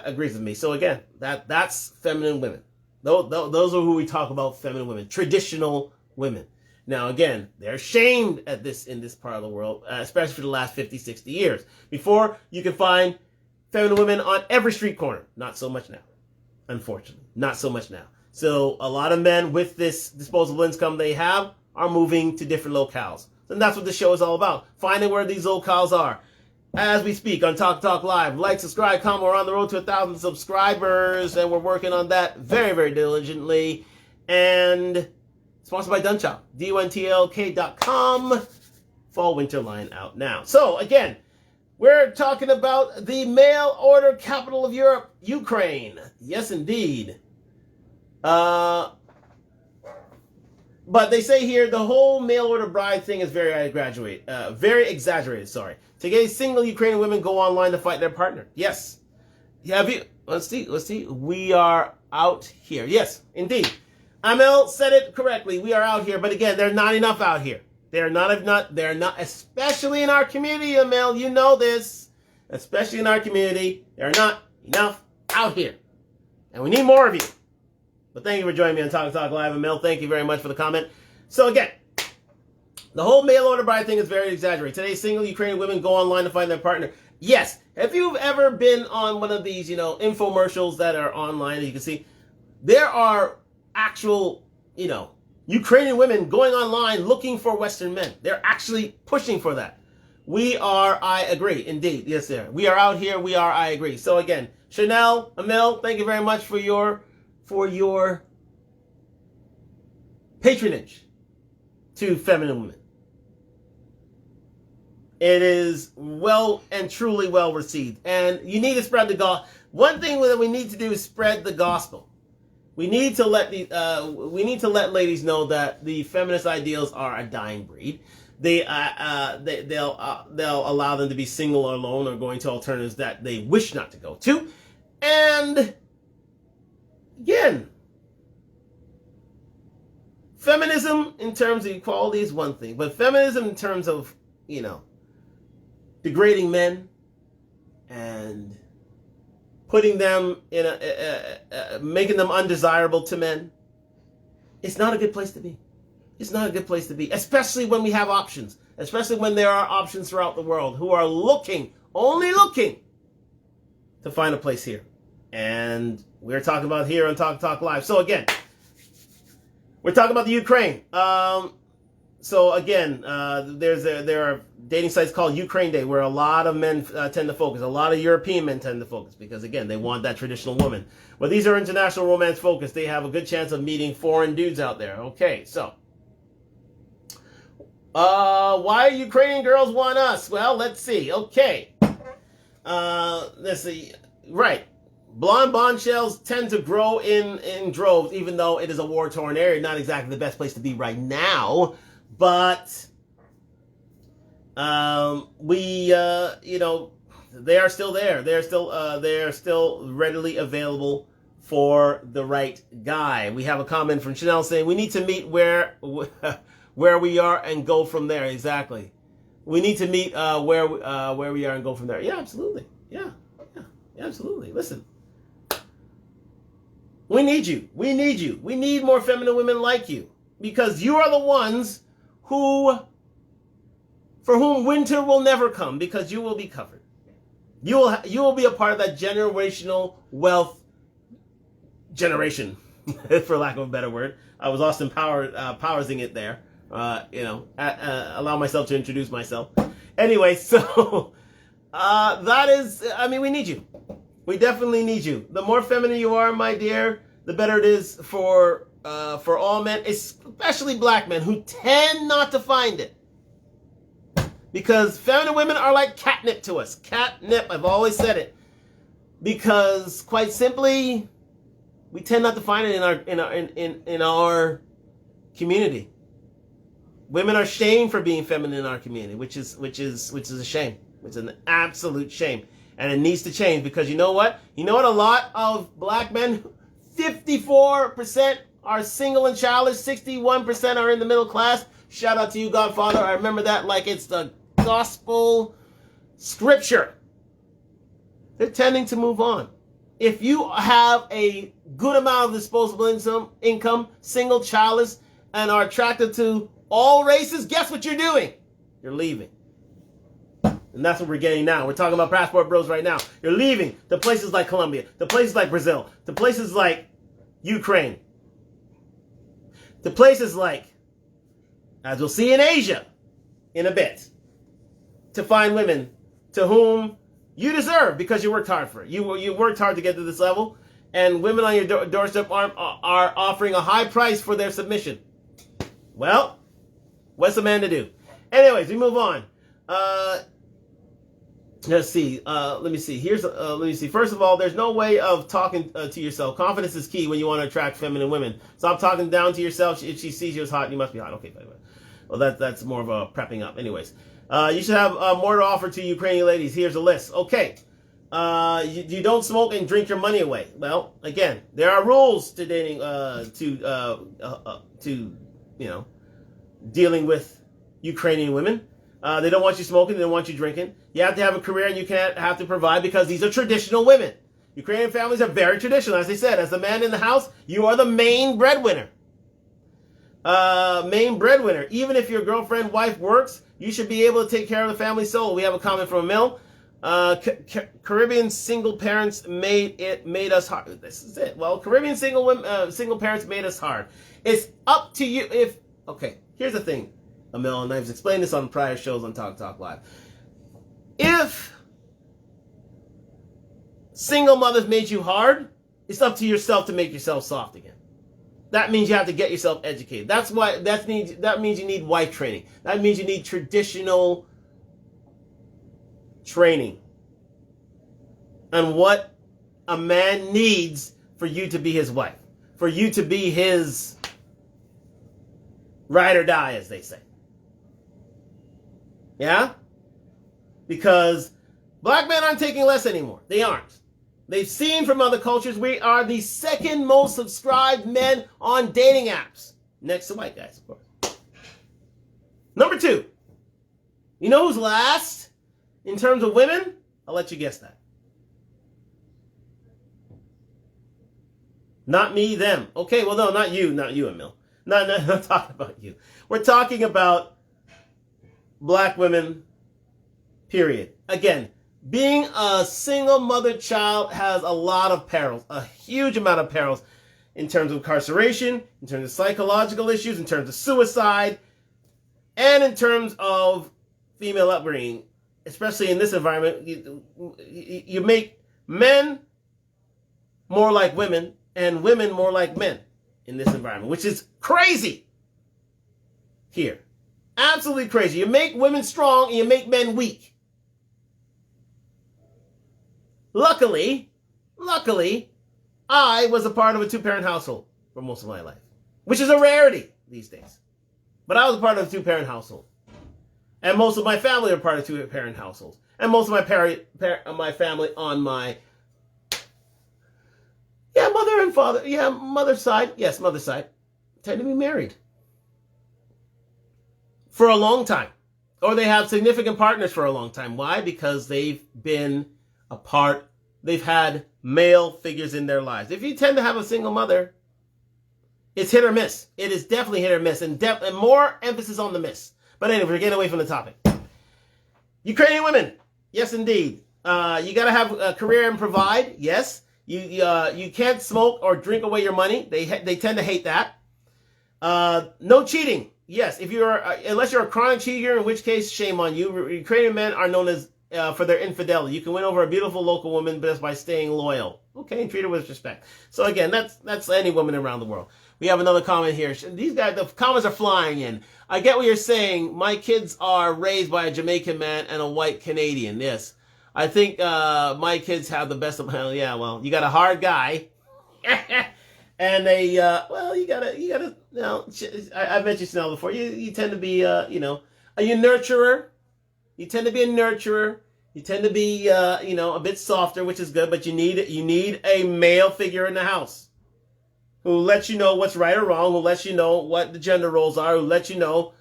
agrees with me. So again, that's feminine women. Those are who we talk about, feminine women, traditional women. Now, again, they're shamed at this in this part of the world, especially for the last 50, 60 years. Before, you could find feminine women on every street corner. Not so much now, unfortunately. Not so much now. So a lot of men with this disposable income they have are moving to different locales. And that's what the show is all about, finding where these locales are. As we speak on Talk Talk Live, like, subscribe, comment. We're on the road to 1,000 subscribers, and we're working on that very, very diligently. And sponsored by Dunchop, DUNTLK.com. Fall winter line out now. So again, we're talking about the mail order capital of Europe, Ukraine. Yes, indeed. But they say here the whole mail order bride thing is very exaggerated. Sorry. Today, single Ukrainian women go online to fight their partner. Yes. Have you? Let's see. We are out here. Yes, indeed. Amel said it correctly. We are out here, but again, they're not enough out here. They're not, especially in our community, Amel. You know this. Especially in our community, there are not enough out here, and we need more of you. But thank you for joining me on Talk Talk Live. Emil, thank you very much for the comment. So again, the whole mail order bride thing is very exaggerated. Today, single Ukrainian women go online to find their partner. Yes, if you've ever been on one of these, infomercials that are online, you can see there are actual, Ukrainian women going online looking for Western men. They're actually pushing for that. I agree, indeed. Yes, sir. We are out here. I agree. So again, Chanel, Emil, thank you very much for your patronage to feminine women. It is well and truly well received. And you need to spread the gospel. One thing that we need to do is spread the gospel. We need to let ladies know that the feminist ideals are a dying breed. They'll allow them to be single or alone or going to alternatives that they wish not to go to. And again, feminism in terms of equality is one thing, but feminism in terms of, degrading men and putting them in making them undesirable to men, it's not a good place to be. It's not a good place to be, especially when we have options, especially when there are options throughout the world who are only looking to find a place here. And we're talking about here on Talk Talk Live. So again, we're talking about the Ukraine. So again, there are dating sites called Ukraine Day where a lot of men tend to focus. A lot of European men tend to focus because, again, they want that traditional woman. Well, these are international romance focused. They have a good chance of meeting foreign dudes out there. Okay, so why Ukrainian girls want us? Well, let's see. Okay, let's see. Right. Blonde bombshells tend to grow in droves, even though it is a war-torn area. Not exactly the best place to be right now, but they are still there. They are still readily available for the right guy. We have a comment from Chanel saying we need to meet where we are and go from there. Exactly. We need to meet where we are and go from there. Yeah, absolutely. Yeah, absolutely. Listen. We need you. We need you. We need more feminine women like you, because you are the ones for whom winter will never come, because you will be covered. You will be a part of that generational wealth generation, for lack of a better word. I was Austin Powersing it there. Allow myself to introduce myself. Anyway, so that is. I mean, we need you. We definitely need you. The more feminine you are, my dear, the better it is for all men, especially black men who tend not to find it. Because feminine women are like catnip to us. Catnip, I've always said it. Because quite simply, we tend not to find it in our community. Women are shamed for being feminine in our community, which is a shame. It's an absolute shame. And it needs to change, because you know what? A lot of black men, 54% are single and childless, 61% are in the middle class. Shout out to you, Godfather. I remember that like it's the gospel scripture. They're tending to move on. If you have a good amount of disposable income, single, childless, and are attracted to all races, guess what you're doing? You're leaving. And that's what we're getting now. We're talking about passport bros right now. You're leaving to places like Colombia, to places like Brazil, to places like Ukraine, to places like, as we'll see in Asia in a bit, to find women to whom you deserve because you worked hard for it. You worked hard to get to this level, and women on your doorstep are offering a high price for their submission. Well, what's a man to do? Anyways, we move on. Let's see. Let me see. Let me see. First of all, there's no way of talking to yourself. Confidence is key when you want to attract feminine women. Stop talking down to yourself. If she sees you as hot, you must be hot. Okay, well, that's more of a prepping up. Anyways, you should have more to offer to Ukrainian ladies. Here's a list. Okay. You don't smoke and drink your money away. Well, again, there are rules to dating, dealing with Ukrainian women. They don't want you smoking. They don't want you drinking. You have to have a career, and you can't have to provide because these are traditional women. Ukrainian families are very traditional. As I said, as the man in the house, you are the main breadwinner. Even if your girlfriend, wife works, you should be able to take care of the family solo. We have a comment from Emil. Caribbean single parents made us hard. This is it. Well, Caribbean single parents made us hard. It's up to you. Okay, here's the thing, Emil, and I've explained this on prior shows on Talk Live. If single mothers made you hard, it's up to yourself to make yourself soft again. That means you have to get yourself educated. That means you need wife training. That means you need traditional training on what a man needs for you to be his wife, for you to be his ride or die, as they say. Yeah? Because black men aren't taking less anymore. They aren't. They've seen from other cultures we are the second most subscribed men on dating apps. Next to white guys, of course. Number 2. You know who's last in terms of women? I'll let you guess that. Not me, them. Okay, well, no, not you, Emil. Not talking about you. We're talking about black women, period. Again, being a single mother child has a lot of perils, a huge amount of perils in terms of incarceration, in terms of psychological issues, in terms of suicide, and in terms of female upbringing. Especially in this environment, you make men more like women and women more like men in this environment, which is crazy here. Absolutely crazy. You make women strong and you make men weak. Luckily, I was a part of a 2-parent household for most of my life, which is a rarity these days. But I was a part of a 2-parent household. And most of my family are part of 2-parent households. And most of my family on my mother and father, mother's side, tend to be married for a long time. Or they have significant partners for a long time. Why? Because they've been they've had male figures in their lives. If you tend to have a single mother, it's hit or miss. It is definitely hit or miss, and more emphasis on the miss. But anyway, we're getting away from the topic. Ukrainian women, yes indeed. You got to have a career and provide, yes. You can't smoke or drink away your money. They tend to hate that. No cheating, yes. If unless you're a chronic cheater, in which case, shame on you. Ukrainian men are known as for their infidelity. You can win over a beautiful local woman just by staying loyal. Okay, and treat her with respect. So again, that's any woman around the world. We have another comment here. These guys, the comments are flying in. I get what you're saying. My kids are raised by a Jamaican man and a white Canadian. Yes. I think my kids have the best of, yeah, well, you got a hard guy. And you gotta, I've mentioned Snell before. You tend to be, are you a nurturer? You tend to be a nurturer. You tend to be, a bit softer, which is good, but you need a male figure in the house who lets you know what's right or wrong, who lets you know what the gender roles are, who lets you know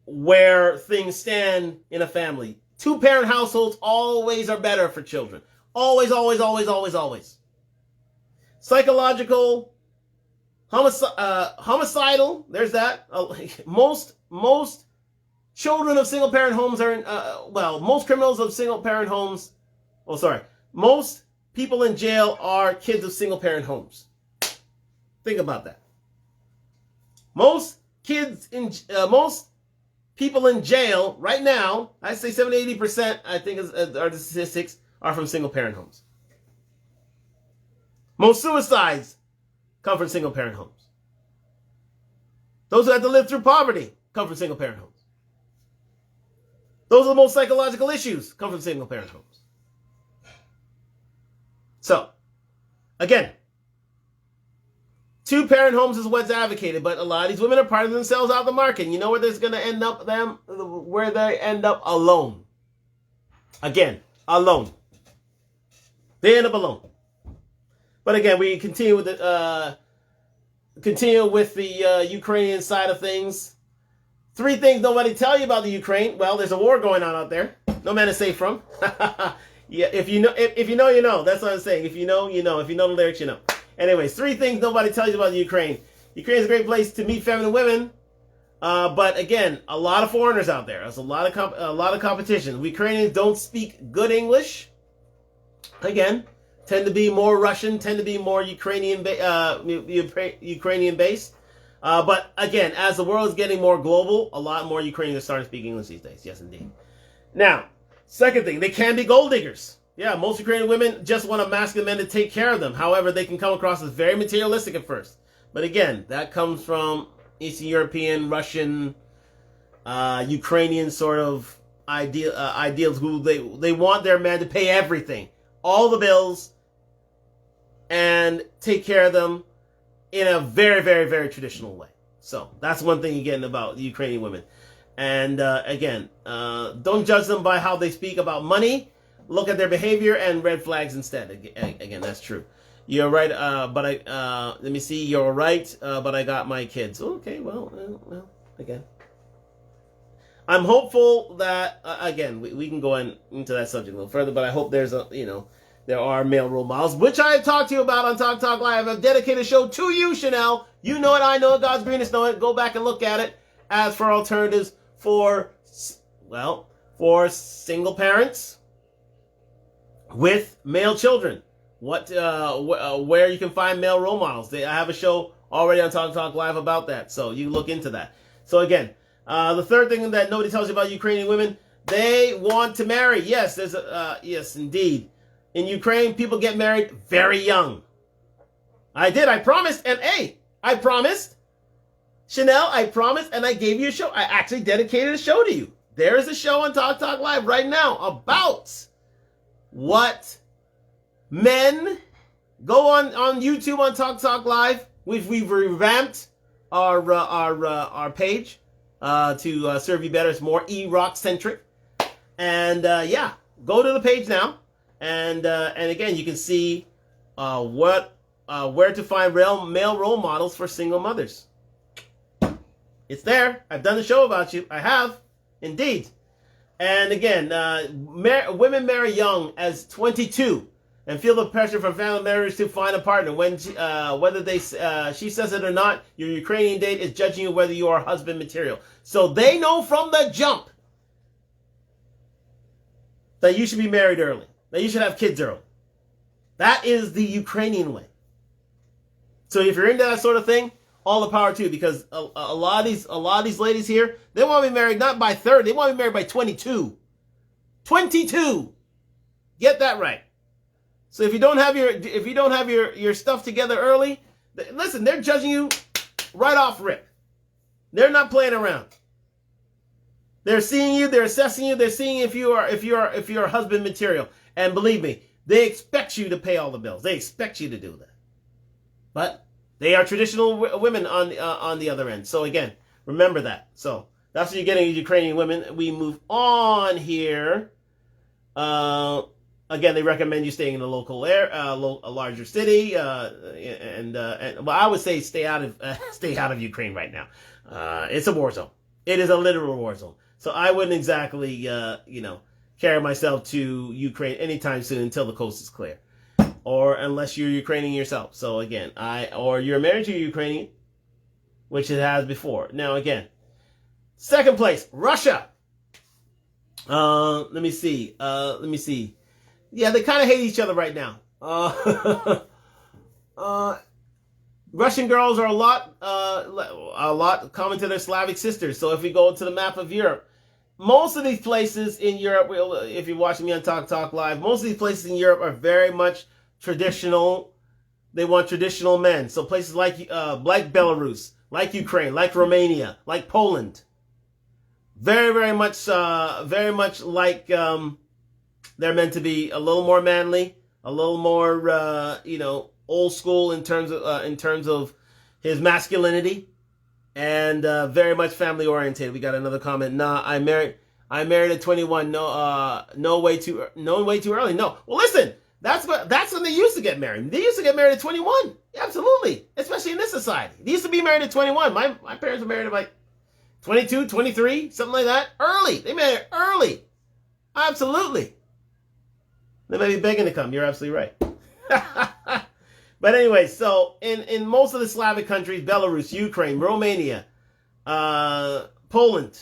where things stand in a family. 2-parent households always are better for children. Always, always, always, always, always. Psychological, homicidal, there's that. Most most children of single parent homes are in, most criminals of single parent homes, most people in jail are kids of single parent homes. Think about that. Most people in jail right now, I say 70-80%, I think are the statistics, are from single parent homes. Most suicides come from single parent homes. Those who have to live through poverty come from single parent homes. Those are the most psychological issues come from single parent homes. So, again, two parent homes is what's advocated, but a lot of these women are parting themselves out of the market. You know where there's going to end up where they end up alone. Again, alone. They end up alone. But again, we continue with the Ukrainian side of things. 3 things nobody tell you about the Ukraine. Well, there's a war going on out there. No man is safe from. Yeah, if you know, you know. That's what I'm saying. If you know, you know. If you know the lyrics, you know. Anyways, 3 things nobody tells you about the Ukraine. Ukraine is a great place to meet feminine women, but again, a lot of foreigners out there. There's a lot of competition. Ukrainians don't speak good English. Again, tend to be more Russian, tend to be more Ukrainian based. But again, as the world is getting more global, a lot more Ukrainians are starting to speak English these days. Yes, indeed. Now, second thing, they can be gold diggers. Yeah, most Ukrainian women just want a masculine man to take care of them. However, they can come across as very materialistic at first. But again, that comes from Eastern European, Russian, Ukrainian sort of ideals who they want their man to pay everything, all the bills, and take care of them in a very, very, very traditional way. So that's one thing you're getting about the Ukrainian women. And again, don't judge them by how they speak about money. Look at their behavior and red flags instead. Again, that's true. You're right, let me see. You're right, but I got my kids. Okay, well, again. I'm hopeful that, again, we can go into that subject a little further, but I hope there are male role models, which I have talked to you about on Talk Talk Live. I've dedicated a show to you, Chanel. You know it, I know it, God's greenest know it. Go back and look at it. As for alternatives for single parents with male children, where you can find male role models. I have a show already on Talk Talk Live about that, so you look into that. So again, the third thing that nobody tells you about Ukrainian women, they want to marry. Yes, yes, indeed. In Ukraine, people get married very young. I promised, and hey, I promised. Chanel, I promised, and I gave you a show. I actually dedicated a show to you. There is a show on Talk Talk Live right now about what men go on YouTube on Talk Talk Live. We've revamped our page to serve you better. It's more E-Rock centric, and yeah, go to the page now, and again, you can see where to find male role models for single mothers. It's there. I've done the show about you. I have, indeed. And again, women marry young as 22 and feel the pressure from family members to find a partner. When whether she says it or not, your Ukrainian date is judging you whether you are husband material. So they know from the jump that you should be married early, that you should have kids early. That is the Ukrainian way. So if you're into that sort of thing, all the power to you, because a lot of these ladies here, they want to be married not by 30, they want to be married by 22. 22. Get that right. So if you don't have your stuff together early, listen, they're judging you right off rip. They're not playing around. They're seeing you, they're assessing you, they're seeing if you are husband material. And believe me, they expect you to pay all the bills. They expect you to do that. But they are traditional women on the other end. So again, remember that. So that's what you're getting with Ukrainian women. We move on here. Again, they recommend you staying in a local a larger city, and well, I would say stay out of Ukraine right now. It's a war zone. It is a literal war zone. So I wouldn't exactly carry myself to Ukraine anytime soon until the coast is clear. Or unless you're Ukrainian yourself. So again, or you're married to a Ukrainian, which it has before. Now again, Second place, Russia. Let me see. Yeah, they kind of hate each other right now. Russian girls are a lot common to their Slavic sisters. So if we go to the map of Europe, most of these places in Europe, if you're watching me on Talk Live, most of these places in Europe are very much traditional. They want traditional men. So places like Belarus, like Ukraine, like Romania, like Poland, very much like they're meant to be a little more manly, a little more old school in terms of his masculinity, and very much family oriented. We got another comment. Nah, I married at 21. No, way too early. No. Well, listen, that's when they used to get married. They used to get married at 21. Yeah, absolutely. Especially in this society. They used to be married at 21. My parents were married at like 22, 23, something like that. Early. They married early. Absolutely. They may be begging to come. You're absolutely right. But anyway, so in most of the Slavic countries, Belarus, Ukraine, Romania, Poland,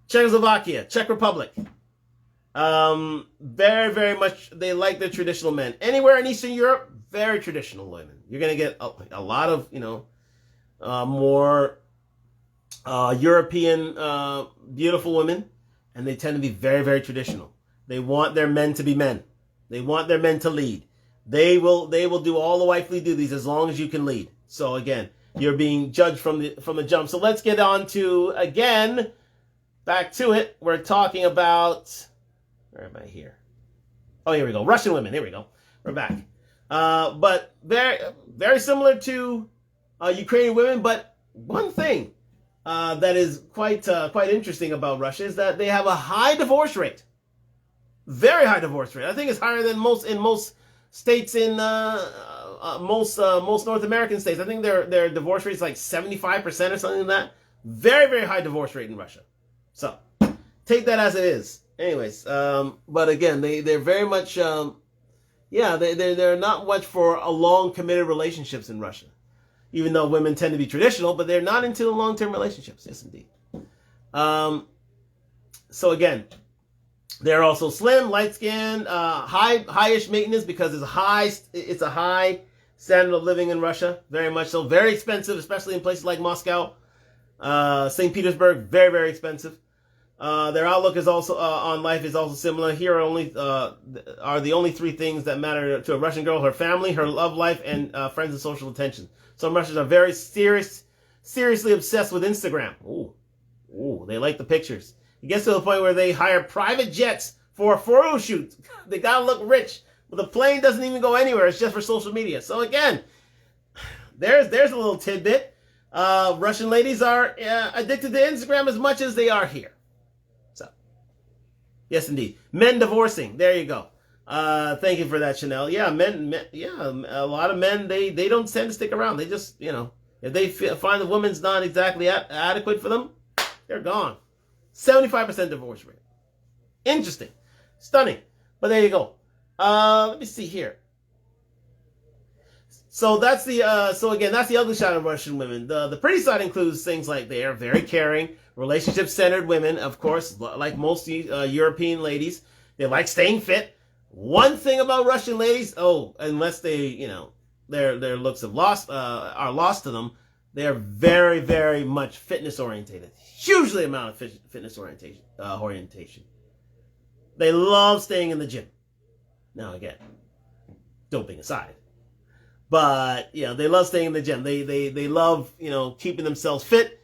Czechoslovakia, Czech Republic, very much they like their traditional men. Anywhere in Eastern Europe, very traditional women. You're going to get a lot of, more European beautiful women, and they tend to be very traditional. They want their men to be men. They want their men to lead. They will do all the wifely duties as long as you can lead. So again, you're being judged from the jump. So let's get on to, again, back to it. We're talking about, where am I here? Oh, here we go. Russian women. Here we go. We're back. But very similar to Ukrainian women. But one thing that is quite interesting about Russia is that they have a high divorce rate. Very high divorce rate. I think it's higher than most states in most North American states. I think their divorce rate is like 75% or something like that. Very high divorce rate in Russia. So take that as it is. Anyways, but again, they're very much they're not much for a long committed relationships in Russia. Even though women tend to be traditional, but they're not into long-term relationships. Yes, indeed. So again, they're also slim, light-skinned, high-ish maintenance because it's a high standard of living in Russia. Very much so. Very expensive, especially in places like Moscow, St. Petersburg. Very expensive. Their outlook is also on life is also similar. Here are the only three things that matter to a Russian girl: her family, her love life, and friends and social attention. Some Russians are very seriously obsessed with Instagram. Ooh, they like the pictures. It gets to the point where they hire private jets for a photo shoot. They gotta look rich. But the plane doesn't even go anywhere. It's just for social media. So again, there's a little tidbit. Russian ladies are addicted to Instagram as much as they are here. So, yes, indeed. Men divorcing. There you go. Thank you for that, Chanel. Yeah, a lot of men, they don't tend to stick around. They just, if they find the woman's not exactly adequate for them, they're gone. 75% divorce rate. Interesting. Stunning. But there you go. Let me see here. So that's the that's the ugly side of Russian women. The pretty side includes things like they are very caring, relationship-centered women, of course, like most European ladies. They like staying fit. One thing about Russian ladies, unless they, their looks are lost to them, they are very much fitness orientated. Hugely amount of fitness orientation. They love staying in the gym. Now again, doping aside, but they love staying in the gym. They love keeping themselves fit,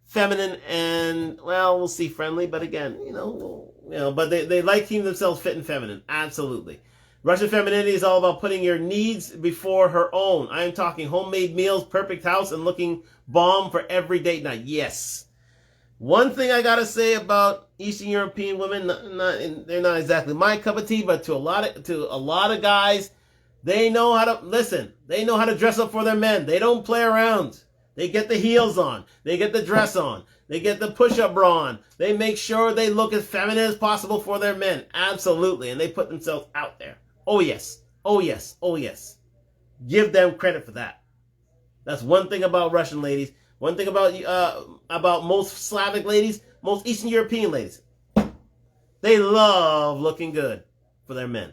feminine, and we'll see, friendly. But again, but they like keeping themselves fit and feminine. Absolutely. Russian femininity is all about putting your needs before her own. I am talking homemade meals, perfect house, and looking bomb for every date night. Yes. One thing I gotta say about Eastern European women, they're not exactly my cup of tea, but to a lot of guys, they know how to listen. They know how to dress up for their men. They don't play around. They get the heels on. They get the dress on. They get the push-up bra on. They make sure they look as feminine as possible for their men. Absolutely. And they put themselves out there. Oh, yes. Oh, yes. Oh, yes. Give them credit for that. That's one thing about Russian ladies. One thing about most Slavic ladies, most Eastern European ladies, they love looking good for their men.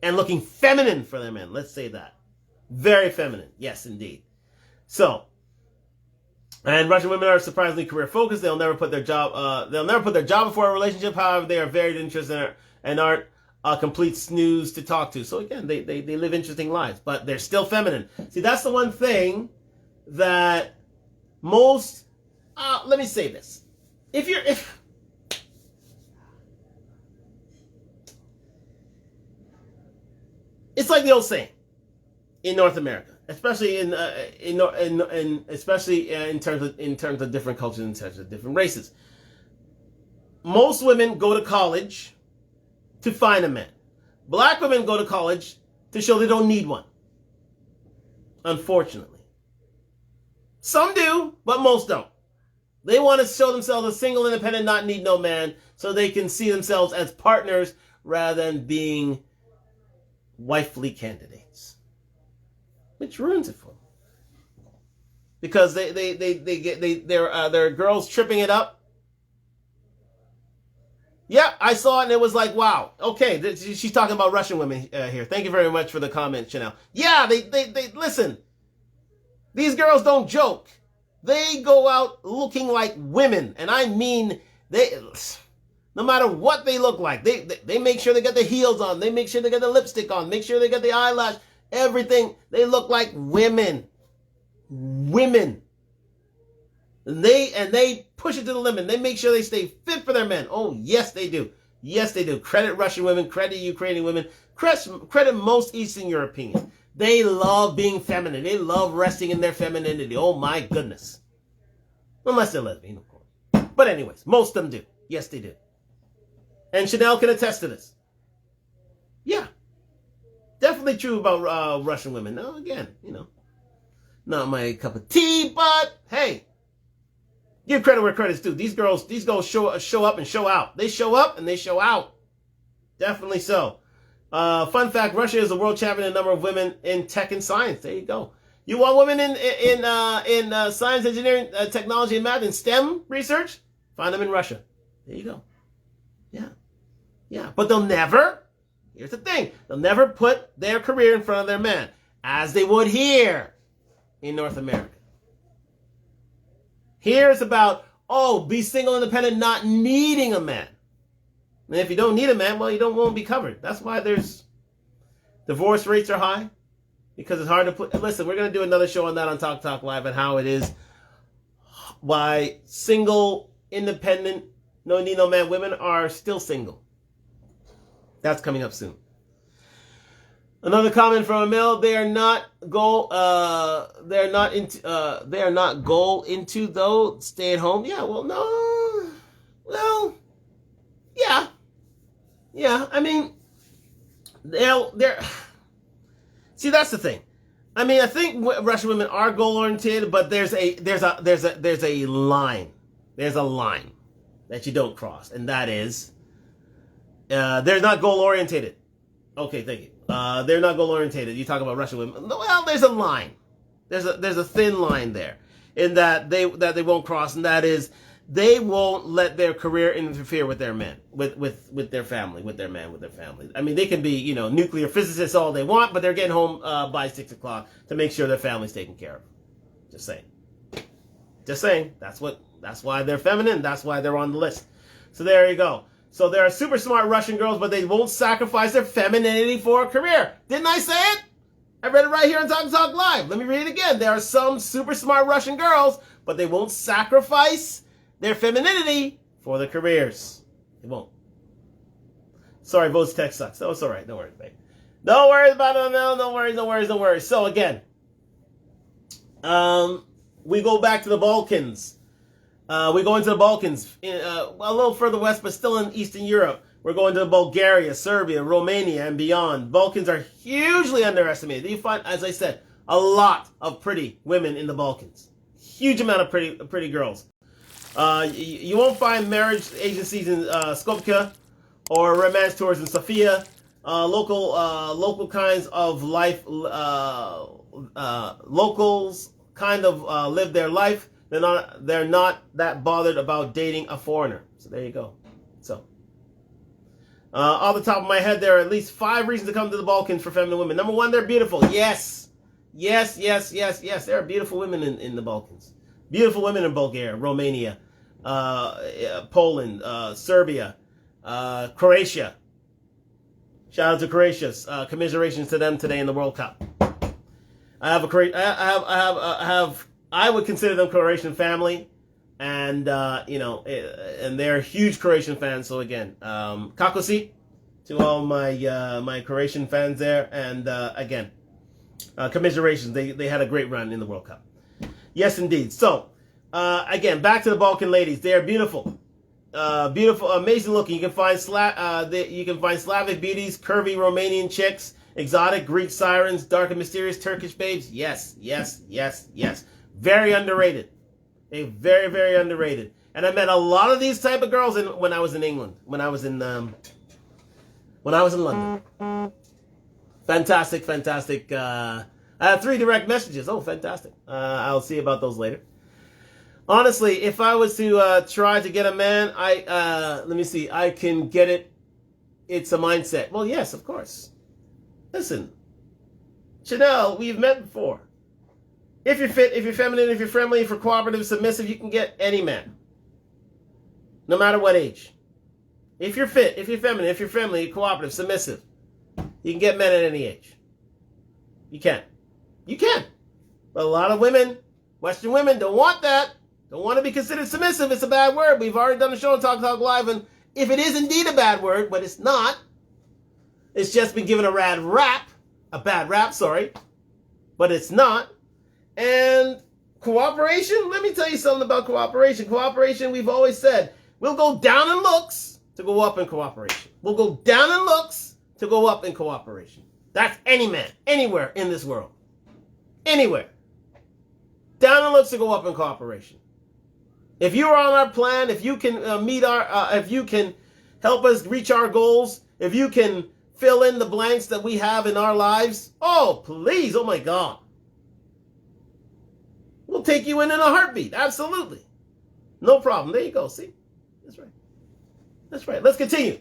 And looking feminine for their men. Let's say that. Very feminine. Yes, indeed. So, and Russian women are surprisingly career focused. They'll never put their job before a relationship. However, they are very interested and aren't complete snooze to talk to. So again, they live interesting lives, but they're still feminine. See, that's the one thing that most, let me say this. If it's like the old saying in North America, especially in terms of different cultures, in terms of different races. Most women go to college to find a man. Black women go to college to show they don't need one. Unfortunately. Some do, but most don't. They want to show themselves as single, independent, not need no man, so they can see themselves as partners rather than being wifely candidates. Which ruins it for them. Because there are girls tripping it up. Yeah, I saw it and it was like, wow. Okay, she's talking about Russian women here. Thank you very much for the comment, Chanel. Yeah, they listen. These girls don't joke. They go out looking like women, and I mean no matter what they look like, they make sure they get the heels on, they make sure they get the lipstick on, make sure they get the eyelash, everything. They look like women. Women. And they push it to the limit. They make sure they stay fit for their men. Oh, yes, they do. Yes, they do. Credit Russian women, credit Ukrainian women, credit most Eastern Europeans. They love being feminine. They love resting in their femininity. Oh, my goodness. Unless they're lesbian, of course. But anyways, most of them do. Yes, they do. And Chanel can attest to this. Yeah. Definitely true about Russian women. Now, again, not my cup of tea, but hey, give credit where credit's due. These girls show up and show out. They show up and they show out. Definitely so. Fun fact, Russia is the world champion in a number of women in tech and science. There you go. You want women in science, engineering, technology, and math, and STEM research? Find them in Russia. There you go. Yeah. Yeah. But here's the thing, they'll never put their career in front of their man, as they would here in North America. Here it's about, be single, independent, not needing a man. And if you don't need a man, well, won't be covered. That's why there's divorce rates are high, because it's hard to put. Listen, we're going to do another show on that on Talk Talk Live and how it is why single, independent, no need no man women are still single. That's coming up soon. Another comment from Emil: they are not goal into though stay at home. Yeah, well, no, well, yeah. I mean, they're. See, that's the thing. I mean, I think Russian women are goal oriented, but there's a line. There's a line that you don't cross, and that is they're not goal oriented. Okay, thank you. They're not goal oriented. You talk about Russian women. Well, there's a line. There's a thin line there, in that they won't cross, and that is they won't let their career interfere with their men, with their family, with their man, with their family. I mean, they can be nuclear physicists all they want, but they're getting home by 6 o'clock to make sure their family's taken care of. Just saying. That's why they're feminine. That's why they're on the list. So there you go. So there are super smart Russian girls, but they won't sacrifice their femininity for a career. Didn't I say it? I read it right here on Talk Talk Live. Let me read it again. There are some super smart Russian girls, but they won't sacrifice their femininity for their careers. They won't. Sorry, Vo's text sucks. Oh, it's all right. Don't worry, babe. Don't worry about it. No worries. So again, we go back to the Balkans. We go into the Balkans, a little further west, but still in Eastern Europe. We're going to Bulgaria, Serbia, Romania, and beyond. Balkans are hugely underestimated. You find, as I said, a lot of pretty women in the Balkans. Huge amount of pretty girls. You won't find marriage agencies in Skopje or romance tours in Sofia. Local kinds of life. Locals kind of live their life. They're not that bothered about dating a foreigner. So there you go. So, off the top of my head, there are at least 5 reasons to come to the Balkans for feminine women. Number 1, they're beautiful. Yes. Yes. There are beautiful women in the Balkans. Beautiful women in Bulgaria, Romania, Poland, Serbia, Croatia. Shout out to Croatia. Commiserations to them today in the World Cup. I would consider them Croatian family, and and they're huge Croatian fans. So again, Kakosi to all my Croatian fans there, and again, commiserations. They had a great run in the World Cup. Yes, indeed. So again, back to the Balkan ladies. They are beautiful. Beautiful, amazing looking. You can find Slavic beauties, curvy Romanian chicks, exotic Greek sirens, dark and mysterious Turkish babes. Yes. Very underrated. Very, very underrated. And I met a lot of these type of girls when I was in England. When I was in London. Fantastic. I have 3 direct messages. Oh, fantastic. I'll see about those later. Honestly, if I was to try to get a man, let me see, I can get it. It's a mindset. Well, yes, of course. Listen, Chanel, we've met before. If you're fit, if you're feminine, if you're friendly, if you're cooperative, submissive, you can get any man. No matter what age. If you're fit, if you're feminine, if you're friendly, cooperative, submissive, you can get men at any age. You can. But a lot of women, Western women, don't want that. Don't want to be considered submissive. It's a bad word. We've already done a show on Talk Live, and if it is indeed a bad word, but it's not, it's just been given a bad rap, but it's not. And cooperation, let me tell you something about cooperation. Cooperation, we've always said, we'll go down in looks to go up in cooperation. We'll go down in looks to go up in cooperation. That's any man, anywhere in this world. Anywhere. Down in looks to go up in cooperation. If you're on our plan, if you can if you can help us reach our goals, if you can fill in the blanks that we have in our lives, oh, please, oh my God. We'll take you in a heartbeat. Absolutely. No problem. There you go. See? That's right. Let's continue.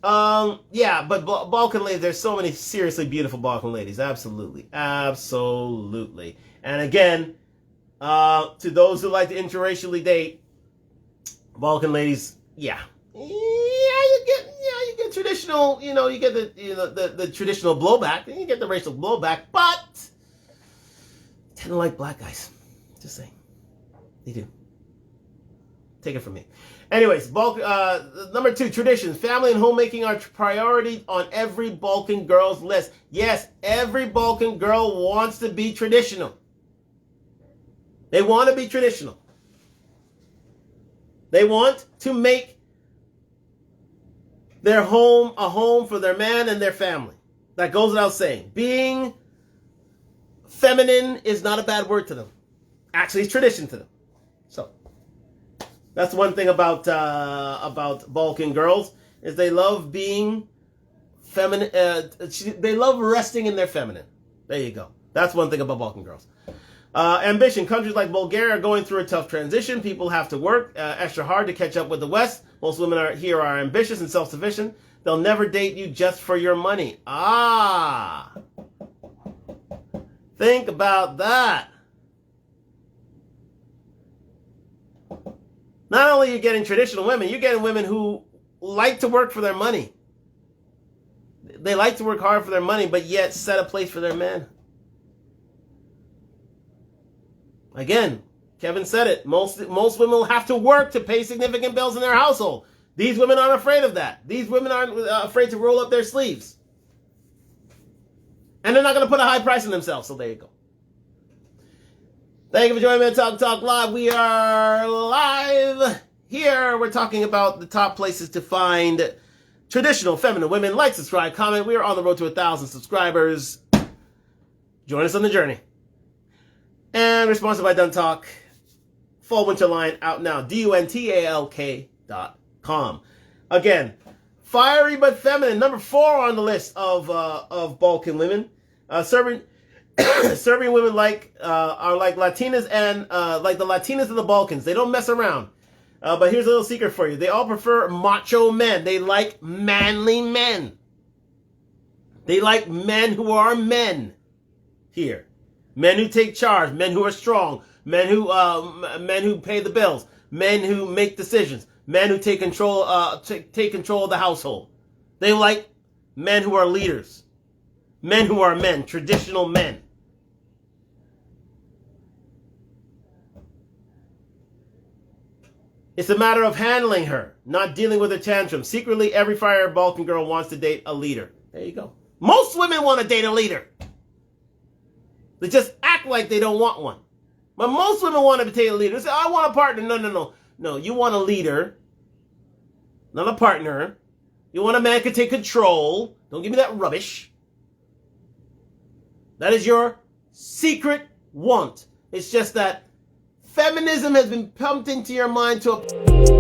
Yeah, but Balkan ladies, there's so many seriously beautiful Balkan ladies. Absolutely. And again, to those who like to interracially date, Balkan ladies, you get traditional, you get the traditional blowback, and you get the racial blowback, but tend to like black guys. Just saying. They do. Take it from me. Anyways, number 2, traditions. Family and homemaking are priority on every Balkan girl's list. Yes, every Balkan girl wants to be traditional. They want to be traditional. They want to make their home a home for their man and their family. That goes without saying. Being feminine is not a bad word to them. Actually, it's tradition to them. So that's one thing about Balkan girls, is they love being feminine. They love resting in their feminine. There you go. That's one thing about Balkan girls. Ambition. Countries like Bulgaria are going through a tough transition. People have to work extra hard to catch up with the West. Most women here are ambitious and self-sufficient. They'll never date you just for your money. Think about that. Not only are you getting traditional women, you're getting women who like to work for their money. They like to work hard for their money, but yet set a place for their man. Again, Kevin said it. Most women will have to work to pay significant bills in their household. These women aren't afraid of that. These women aren't afraid to roll up their sleeves. And they're not going to put a high price on themselves. So there you go. Thank you for joining me on Talk Live. We are live here. We're talking about the top places to find traditional feminine women. Like, subscribe, comment. We are on the road to 1,000 subscribers. Join us on the journey. And we're sponsored by Done Talk. Fall winter line out now. DUNTALK.com. Again, fiery but feminine. Number 4 on the list of Balkan women. Serving Serbian women are like Latinas and like the Latinas of the Balkans. They don't mess around. But here's a little secret for you. They all prefer macho men. They like manly men. They like men who are men here. Men who take charge, men who are strong, men who pay the bills, men who make decisions, men who take control of the household. They like men who are leaders. Men who are men, traditional men. It's a matter of handling her, not dealing with her tantrum. Secretly, every fire Balkan girl wants to date a leader. There you go. Most women want to date a leader. They just act like they don't want one. But most women want to date a leader. They say, I want a partner. No. No, you want a leader, not a partner. You want a man who can take control. Don't give me that rubbish. That is your secret want. It's just that feminism has been pumped into your mind to a